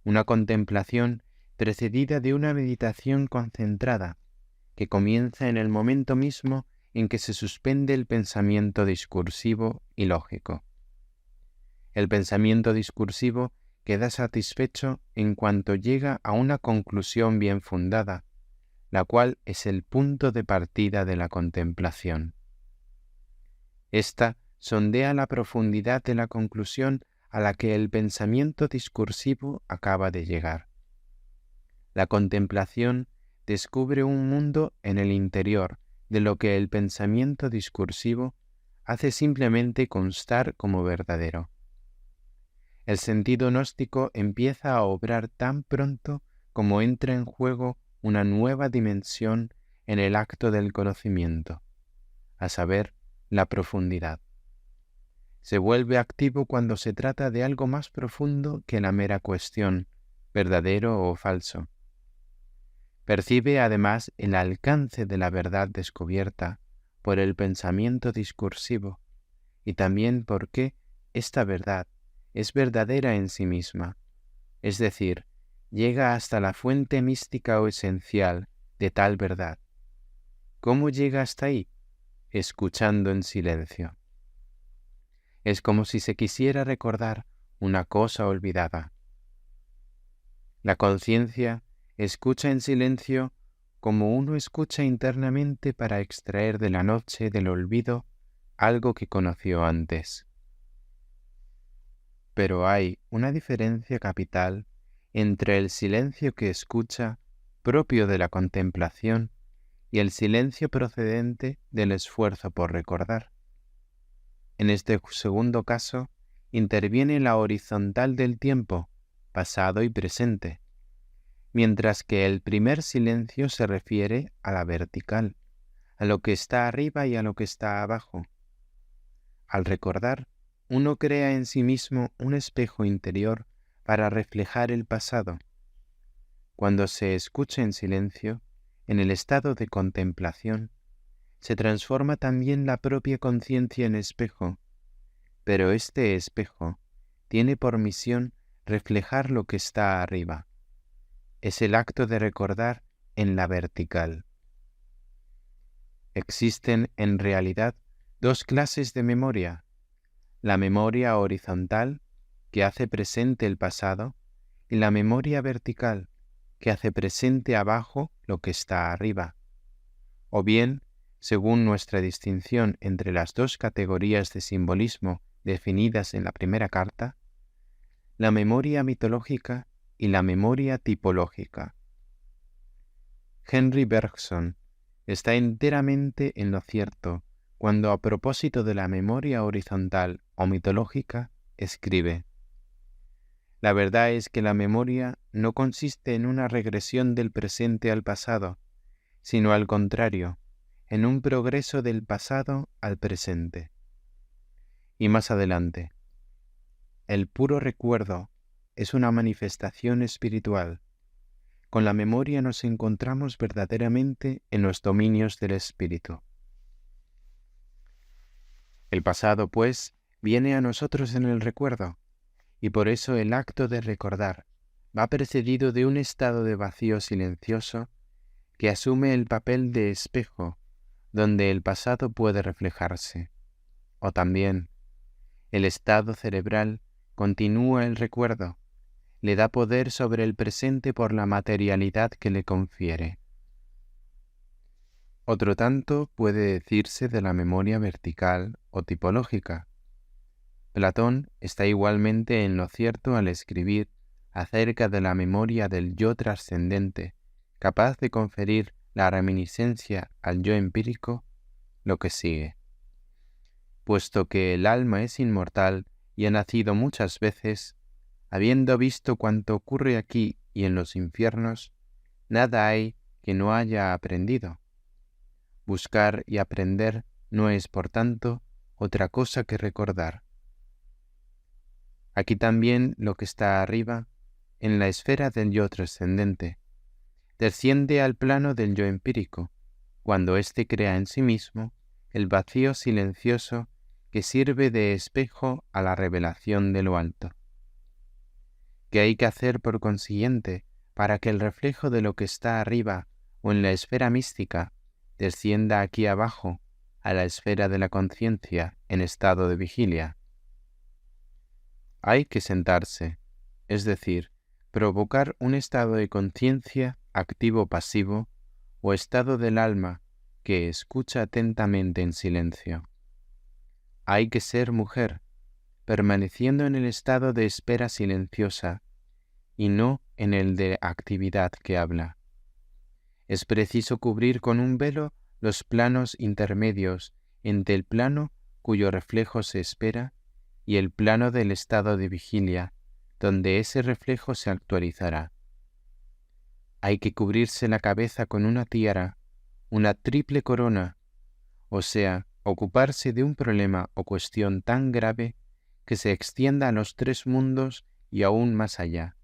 una contemplación precedida de una meditación concentrada, que comienza en el momento mismo en que se suspende el pensamiento discursivo y lógico. El pensamiento discursivo queda satisfecho en cuanto llega a una conclusión bien fundada, la cual es el punto de partida de la contemplación. Esta sondea la profundidad de la conclusión a la que el pensamiento discursivo acaba de llegar. La contemplación descubre un mundo en el interior de lo que el pensamiento discursivo hace simplemente constar como verdadero. El sentido gnóstico empieza a obrar tan pronto como entra en juego una nueva dimensión en el acto del conocimiento, a saber, la profundidad. Se vuelve activo cuando se trata de algo más profundo que la mera cuestión, verdadero o falso. Percibe además el alcance de la verdad descubierta por el pensamiento discursivo y también porque esta verdad es verdadera en sí misma, es decir, llega hasta la fuente mística o esencial de tal verdad. ¿Cómo llega hasta ahí? Escuchando en silencio. Es como si se quisiera recordar una cosa olvidada. La conciencia escucha en silencio como uno escucha internamente para extraer de la noche del olvido algo que conoció antes. Pero hay una diferencia capital entre el silencio que escucha, propio de la contemplación, y el silencio procedente del esfuerzo por recordar. En este segundo caso, interviene la horizontal del tiempo, pasado y presente, mientras que el primer silencio se refiere a la vertical, a lo que está arriba y a lo que está abajo. Al recordar, uno crea en sí mismo un espejo interior para reflejar el pasado. Cuando se escucha en silencio, en el estado de contemplación, se transforma también la propia conciencia en espejo, pero este espejo tiene por misión reflejar lo que está arriba. Es el acto de recordar en la vertical. Existen en realidad 2 clases de memoria: la memoria horizontal, que hace presente el pasado, y la memoria vertical, que hace presente abajo lo que está arriba. O bien, según nuestra distinción entre las 2 categorías de simbolismo definidas en la primera carta, la memoria mitológica y la memoria tipológica. Henry Bergson está enteramente en lo cierto cuando, a propósito de la memoria horizontal o mitológica, escribe: la verdad es que la memoria no consiste en una regresión del presente al pasado, sino al contrario, en un progreso del pasado al presente. Y más adelante, el puro recuerdo es una manifestación espiritual. Con la memoria nos encontramos verdaderamente en los dominios del espíritu. El pasado, pues, viene a nosotros en el recuerdo, y por eso el acto de recordar va precedido de un estado de vacío silencioso que asume el papel de espejo donde el pasado puede reflejarse. O también, el estado cerebral continúa el recuerdo, le da poder sobre el presente por la materialidad que le confiere. Otro tanto puede decirse de la memoria vertical o tipológica. Platón está igualmente en lo cierto al escribir acerca de la memoria del yo trascendente, capaz de conferir la reminiscencia al yo empírico lo que sigue. Puesto que el alma es inmortal y ha nacido muchas veces, habiendo visto cuanto ocurre aquí y en los infiernos, nada hay que no haya aprendido. Buscar y aprender no es, por tanto, otra cosa que recordar. Aquí también lo que está arriba, en la esfera del yo trascendente, desciende al plano del yo empírico, cuando éste crea en sí mismo el vacío silencioso que sirve de espejo a la revelación de lo alto. ¿Qué hay que hacer por consiguiente para que el reflejo de lo que está arriba o en la esfera mística descienda aquí abajo a la esfera de la conciencia en estado de vigilia? Hay que sentarse, es decir, provocar un estado de conciencia activo-pasivo o estado del alma que escucha atentamente en silencio. Hay que ser mujer, permaneciendo en el estado de espera silenciosa y no en el de actividad que habla. Es preciso cubrir con un velo los planos intermedios entre el plano cuyo reflejo se espera y el plano del estado de vigilia, donde ese reflejo se actualizará. Hay que cubrirse la cabeza con una tiara, una triple corona, o sea, ocuparse de un problema o cuestión tan grave que se extienda a los tres mundos y aún más allá.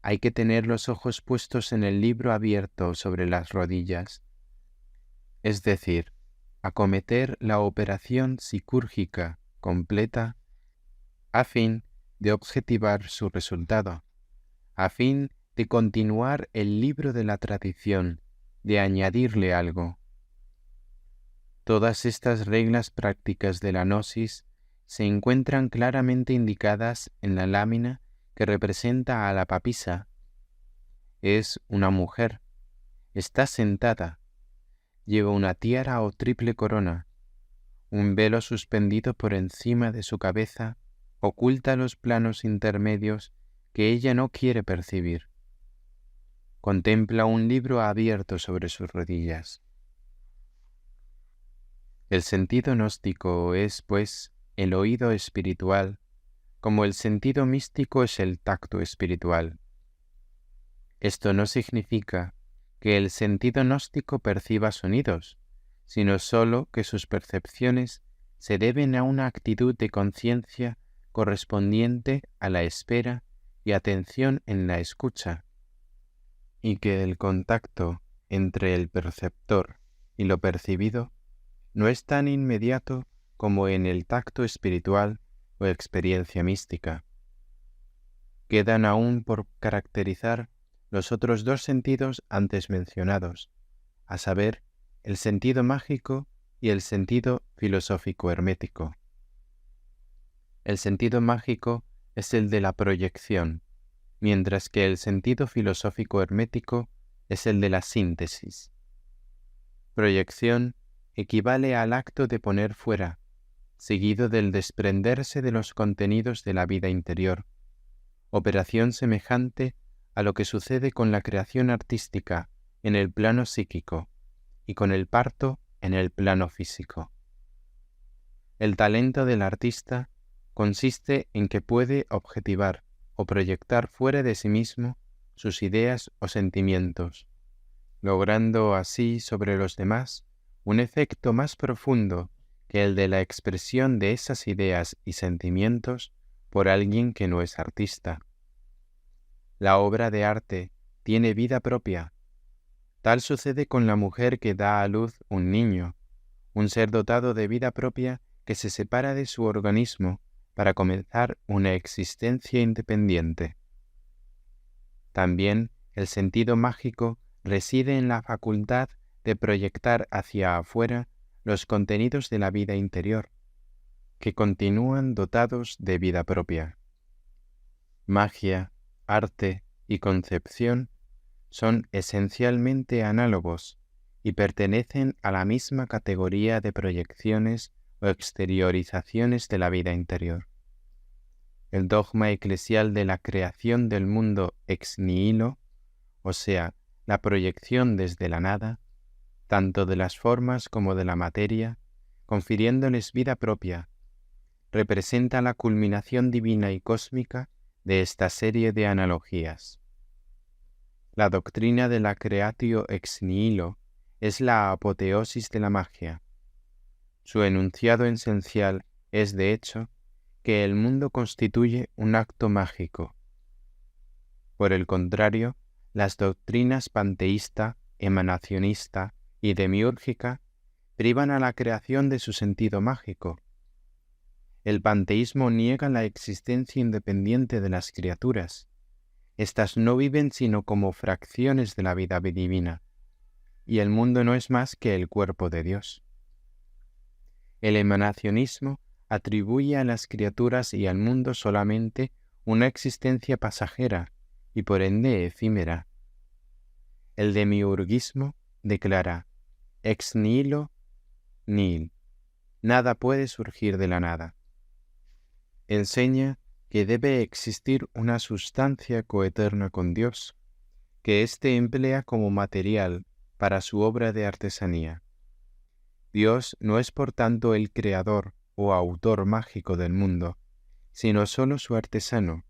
Hay que tener los ojos puestos en el libro abierto sobre las rodillas, es decir, acometer la operación psicúrgica completa a fin de objetivar su resultado, a fin de continuar el libro de la tradición, de añadirle algo. Todas estas reglas prácticas de la gnosis se encuentran claramente indicadas en la lámina que representa a la papisa. Es una mujer, está sentada, lleva una tiara o triple corona, un velo suspendido por encima de su cabeza oculta los planos intermedios que ella no quiere percibir. Contempla un libro abierto sobre sus rodillas. El sentido gnóstico es, pues, el oído espiritual, como el sentido místico es el tacto espiritual. Esto no significa que el sentido gnóstico perciba sonidos, sino sólo que sus percepciones se deben a una actitud de conciencia correspondiente a la espera y atención en la escucha, y que el contacto entre el perceptor y lo percibido no es tan inmediato como en el tacto espiritual o experiencia mística. Quedan aún por caracterizar los otros dos sentidos antes mencionados, a saber, el sentido mágico y el sentido filosófico hermético. El sentido mágico es el de la proyección, mientras que el sentido filosófico hermético es el de la síntesis. Proyección equivale al acto de poner fuera, seguido del desprenderse de los contenidos de la vida interior, operación semejante a lo que sucede con la creación artística en el plano psíquico y con el parto en el plano físico. El talento del artista consiste en que puede objetivar o proyectar fuera de sí mismo sus ideas o sentimientos, logrando así sobre los demás un efecto más profundo que el de la expresión de esas ideas y sentimientos por alguien que no es artista. La obra de arte tiene vida propia. Tal sucede con la mujer que da a luz un niño, un ser dotado de vida propia que se separa de su organismo para comenzar una existencia independiente. También el sentido mágico reside en la facultad de proyectar hacia afuera los contenidos de la vida interior, que continúan dotados de vida propia. Magia, arte y concepción son esencialmente análogos y pertenecen a la misma categoría de proyecciones o exteriorizaciones de la vida interior. El dogma eclesial de la creación del mundo ex nihilo, o sea, la proyección desde la nada, tanto de las formas como de la materia, confiriéndoles vida propia, representa la culminación divina y cósmica de esta serie de analogías. La doctrina de la creatio ex nihilo es la apoteosis de la magia. Su enunciado esencial es, de hecho, que el mundo constituye un acto mágico. Por el contrario, las doctrinas panteísta, emanacionista y demiúrgica privan a la creación de su sentido mágico. El panteísmo niega la existencia independiente de las criaturas. Estas no viven sino como fracciones de la vida divina, y el mundo no es más que el cuerpo de Dios. El emanacionismo atribuye a las criaturas y al mundo solamente una existencia pasajera y por ende efímera. El demiurgismo declara ex nihilo nihil, nada puede surgir de la nada. Enseña que debe existir una sustancia coeterna con Dios, que éste emplea como material para su obra de artesanía. Dios no es por tanto el creador o autor mágico del mundo, sino sólo su artesano.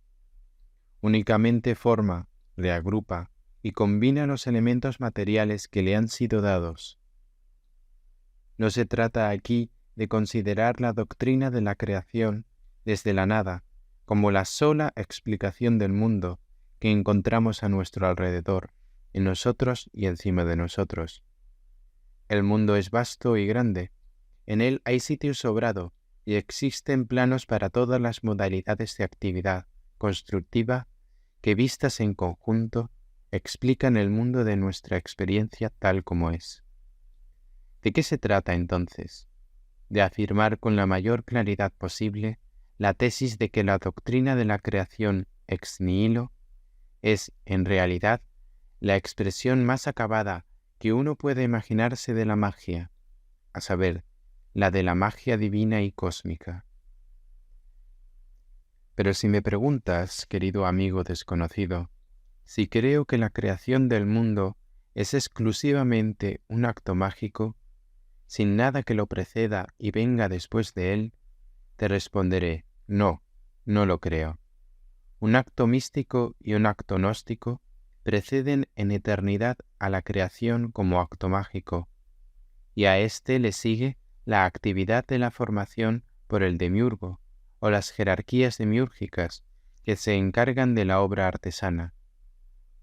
Únicamente forma, reagrupa y combina los elementos materiales que le han sido dados. No se trata aquí de considerar la doctrina de la creación desde la nada como la sola explicación del mundo que encontramos a nuestro alrededor, en nosotros y encima de nosotros. El mundo es vasto y grande, en él hay sitio sobrado y existen planos para todas las modalidades de actividad constructiva que, vistas en conjunto, explican el mundo de nuestra experiencia tal como es. ¿De qué se trata entonces? De afirmar con la mayor claridad posible la tesis de que la doctrina de la creación ex nihilo es, en realidad, la expresión más acabada que uno puede imaginarse de la magia, a saber, la de la magia divina y cósmica. Pero si me preguntas, querido amigo desconocido, si creo que la creación del mundo es exclusivamente un acto mágico, sin nada que lo preceda y venga después de él, te responderé, no, no lo creo. Un acto místico y un acto gnóstico preceden en eternidad a la creación como acto mágico, y a éste le sigue la actividad de la formación por el demiurgo, o las jerarquías demiúrgicas que se encargan de la obra artesana,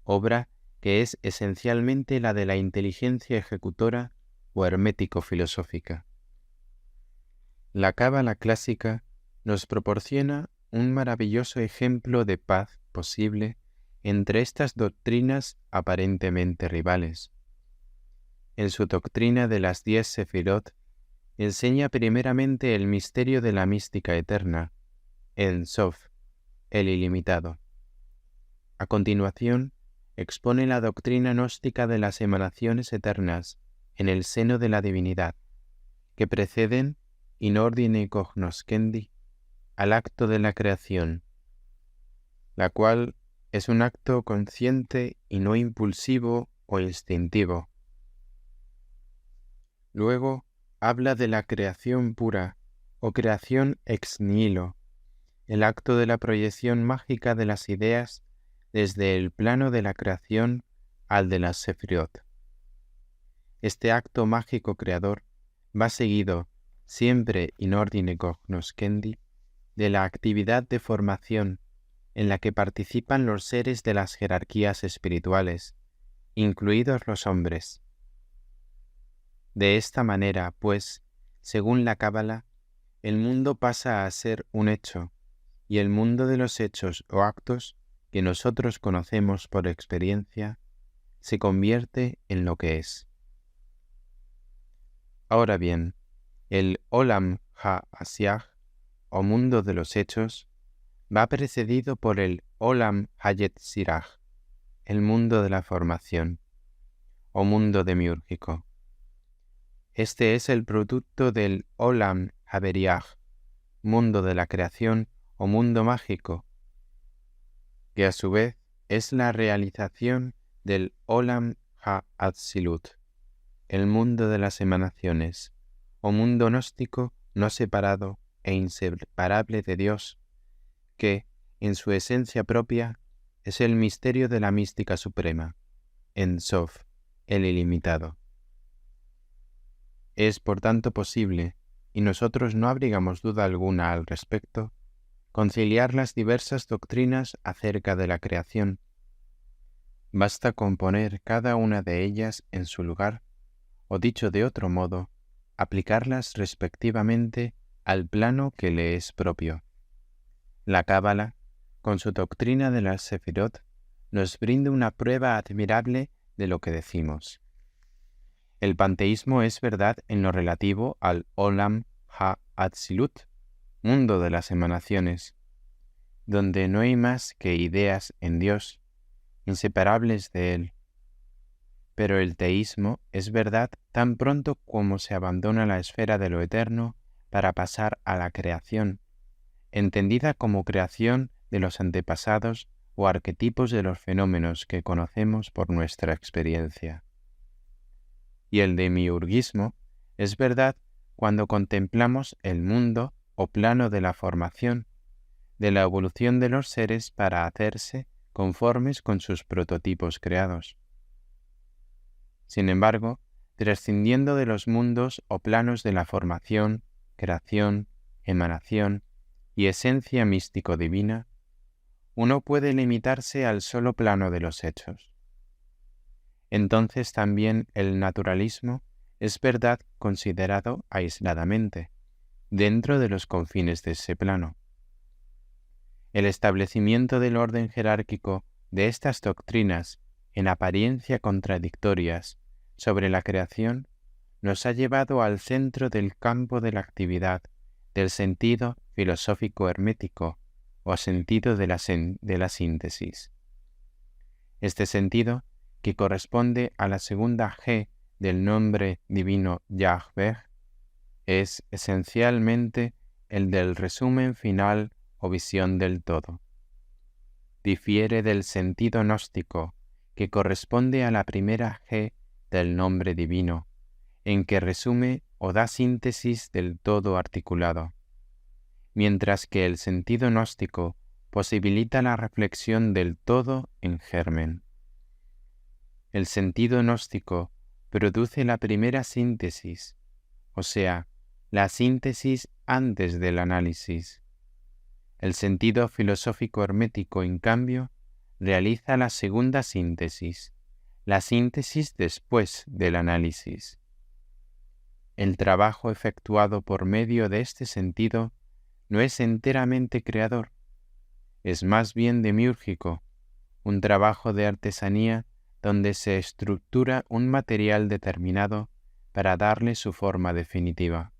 obra que es esencialmente la de la inteligencia ejecutora o hermético-filosófica. La cábala clásica nos proporciona un maravilloso ejemplo de paz posible entre estas doctrinas aparentemente rivales. En su doctrina de las 10 sefirot, enseña primeramente el misterio de la mística eterna, En Sof, el ilimitado. A continuación, expone la doctrina gnóstica de las emanaciones eternas en el seno de la divinidad, que preceden, in ordine cognoscendi, al acto de la creación, la cual es un acto consciente y no impulsivo o instintivo. Luego habla de la creación pura o creación ex nihilo, el acto de la proyección mágica de las ideas desde el plano de la creación al de las sefirot. Este acto mágico creador va seguido, siempre in ordine cognoscendi, de la actividad de formación en la que participan los seres de las jerarquías espirituales, incluidos los hombres. De esta manera, pues, según la cábala, el mundo pasa a ser un hecho, y el mundo de los hechos o actos que nosotros conocemos por experiencia se convierte en lo que es. Ahora bien, el Olam ha-Asiach, o mundo de los hechos, va precedido por el Olam ha-Yetzirah, el mundo de la formación, o mundo demiúrgico. Este es el producto del Olam ha-Beriah, mundo de la creación o mundo mágico, que a su vez es la realización del Olam ha-atzilut, el mundo de las emanaciones, o mundo gnóstico no separado e inseparable de Dios, que, en su esencia propia, es el misterio de la mística suprema, En Sof, el ilimitado. Es por tanto posible, y nosotros no abrigamos duda alguna al respecto, conciliar las diversas doctrinas acerca de la creación. Basta con poner cada una de ellas en su lugar, o dicho de otro modo, aplicarlas respectivamente al plano que le es propio. La Cábala, con su doctrina de las Sefirot, nos brinda una prueba admirable de lo que decimos. El panteísmo es verdad en lo relativo al Olam ha-atzilut, mundo de las emanaciones, donde no hay más que ideas en Dios, inseparables de Él. Pero el teísmo es verdad tan pronto como se abandona la esfera de lo eterno para pasar a la creación, entendida como creación de los antepasados o arquetipos de los fenómenos que conocemos por nuestra experiencia. Y el demiurgismo es verdad cuando contemplamos el mundo o plano de la formación, de la evolución de los seres para hacerse conformes con sus prototipos creados. Sin embargo, prescindiendo de los mundos o planos de la formación, creación, emanación y esencia místico-divina, uno puede limitarse al solo plano de los hechos. Entonces también el naturalismo es verdad considerado aisladamente, dentro de los confines de ese plano. El establecimiento del orden jerárquico de estas doctrinas, en apariencia contradictorias, sobre la creación, nos ha llevado al centro del campo de la actividad, del sentido filosófico hermético, o sentido de la síntesis. Este sentido, que corresponde a la segunda G del nombre divino Yahweh, es esencialmente el del resumen final o visión del todo. Difiere del sentido gnóstico, que corresponde a la primera G del nombre divino, en que resume o da síntesis del todo articulado, mientras que el sentido gnóstico posibilita la reflexión del todo en germen. El sentido gnóstico produce la primera síntesis, o sea, la síntesis antes del análisis. El sentido filosófico hermético, en cambio, realiza la segunda síntesis, la síntesis después del análisis. El trabajo efectuado por medio de este sentido no es enteramente creador, es más bien demiúrgico, un trabajo de artesanía donde se estructura un material determinado para darle su forma definitiva.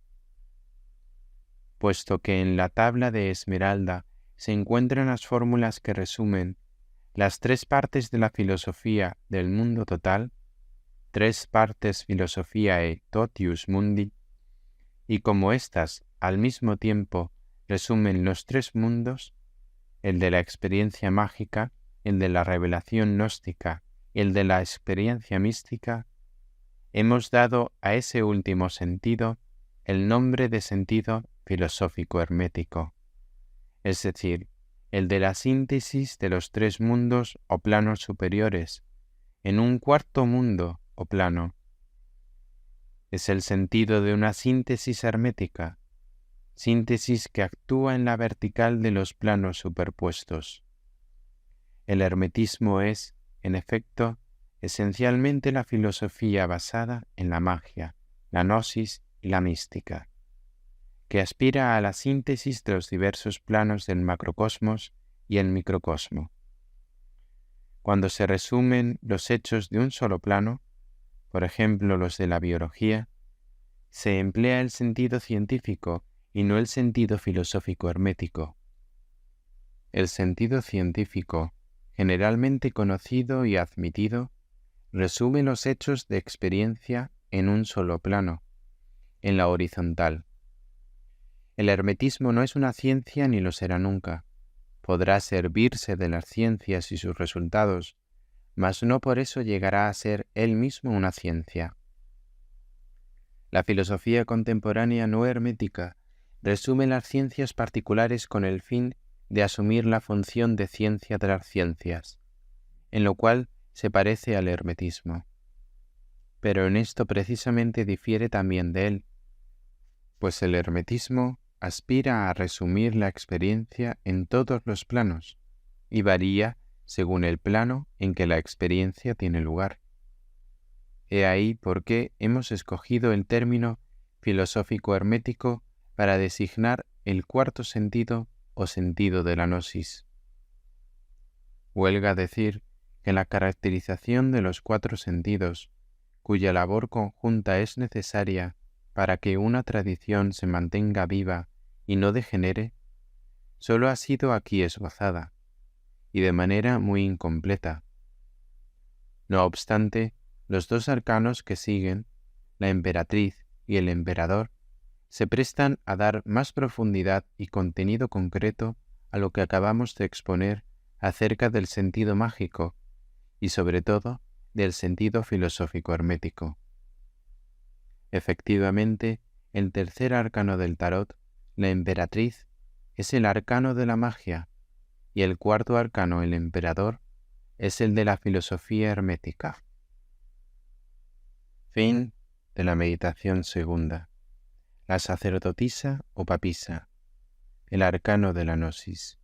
Puesto que en la tabla de Esmeralda se encuentran las fórmulas que resumen las tres partes de la filosofía del mundo total, tres partes Philosophiae Totius Mundi, y como éstas al mismo tiempo resumen los tres mundos, el de la experiencia mágica, el de la revelación gnóstica y el de la experiencia mística, hemos dado a ese último sentido el nombre de sentido filosófico hermético, es decir, el de la síntesis de los tres mundos o planos superiores en un cuarto mundo o plano. Es el sentido de una síntesis hermética, síntesis que actúa en la vertical de los planos superpuestos. El hermetismo es, en efecto, esencialmente la filosofía basada en la magia, la gnosis y la mística, que aspira a la síntesis de los diversos planos del macrocosmos y el microcosmo. Cuando se resumen los hechos de un solo plano, por ejemplo los de la biología, se emplea el sentido científico y no el sentido filosófico hermético. El sentido científico, generalmente conocido y admitido, resume los hechos de experiencia en un solo plano, en la horizontal. El hermetismo no es una ciencia ni lo será nunca. Podrá servirse de las ciencias y sus resultados, mas no por eso llegará a ser él mismo una ciencia. La filosofía contemporánea no hermética resume las ciencias particulares con el fin de asumir la función de ciencia de las ciencias, en lo cual se parece al hermetismo. Pero en esto precisamente difiere también de él, pues el hermetismo aspira a resumir la experiencia en todos los planos y varía según el plano en que la experiencia tiene lugar. He ahí por qué hemos escogido el término filosófico hermético para designar el cuarto sentido o sentido de la gnosis. Huelga decir que la caracterización de los cuatro sentidos, cuya labor conjunta es necesaria para que una tradición se mantenga viva y no degenere, sólo ha sido aquí esbozada, y de manera muy incompleta. No obstante, los dos arcanos que siguen, la emperatriz y el emperador, se prestan a dar más profundidad y contenido concreto a lo que acabamos de exponer acerca del sentido mágico y sobre todo del sentido filosófico hermético. Efectivamente, el tercer arcano del tarot, la emperatriz, es el arcano de la magia y el cuarto arcano, el emperador, es el de la filosofía hermética. Fin de la meditación segunda. La sacerdotisa o papisa, el arcano de la gnosis.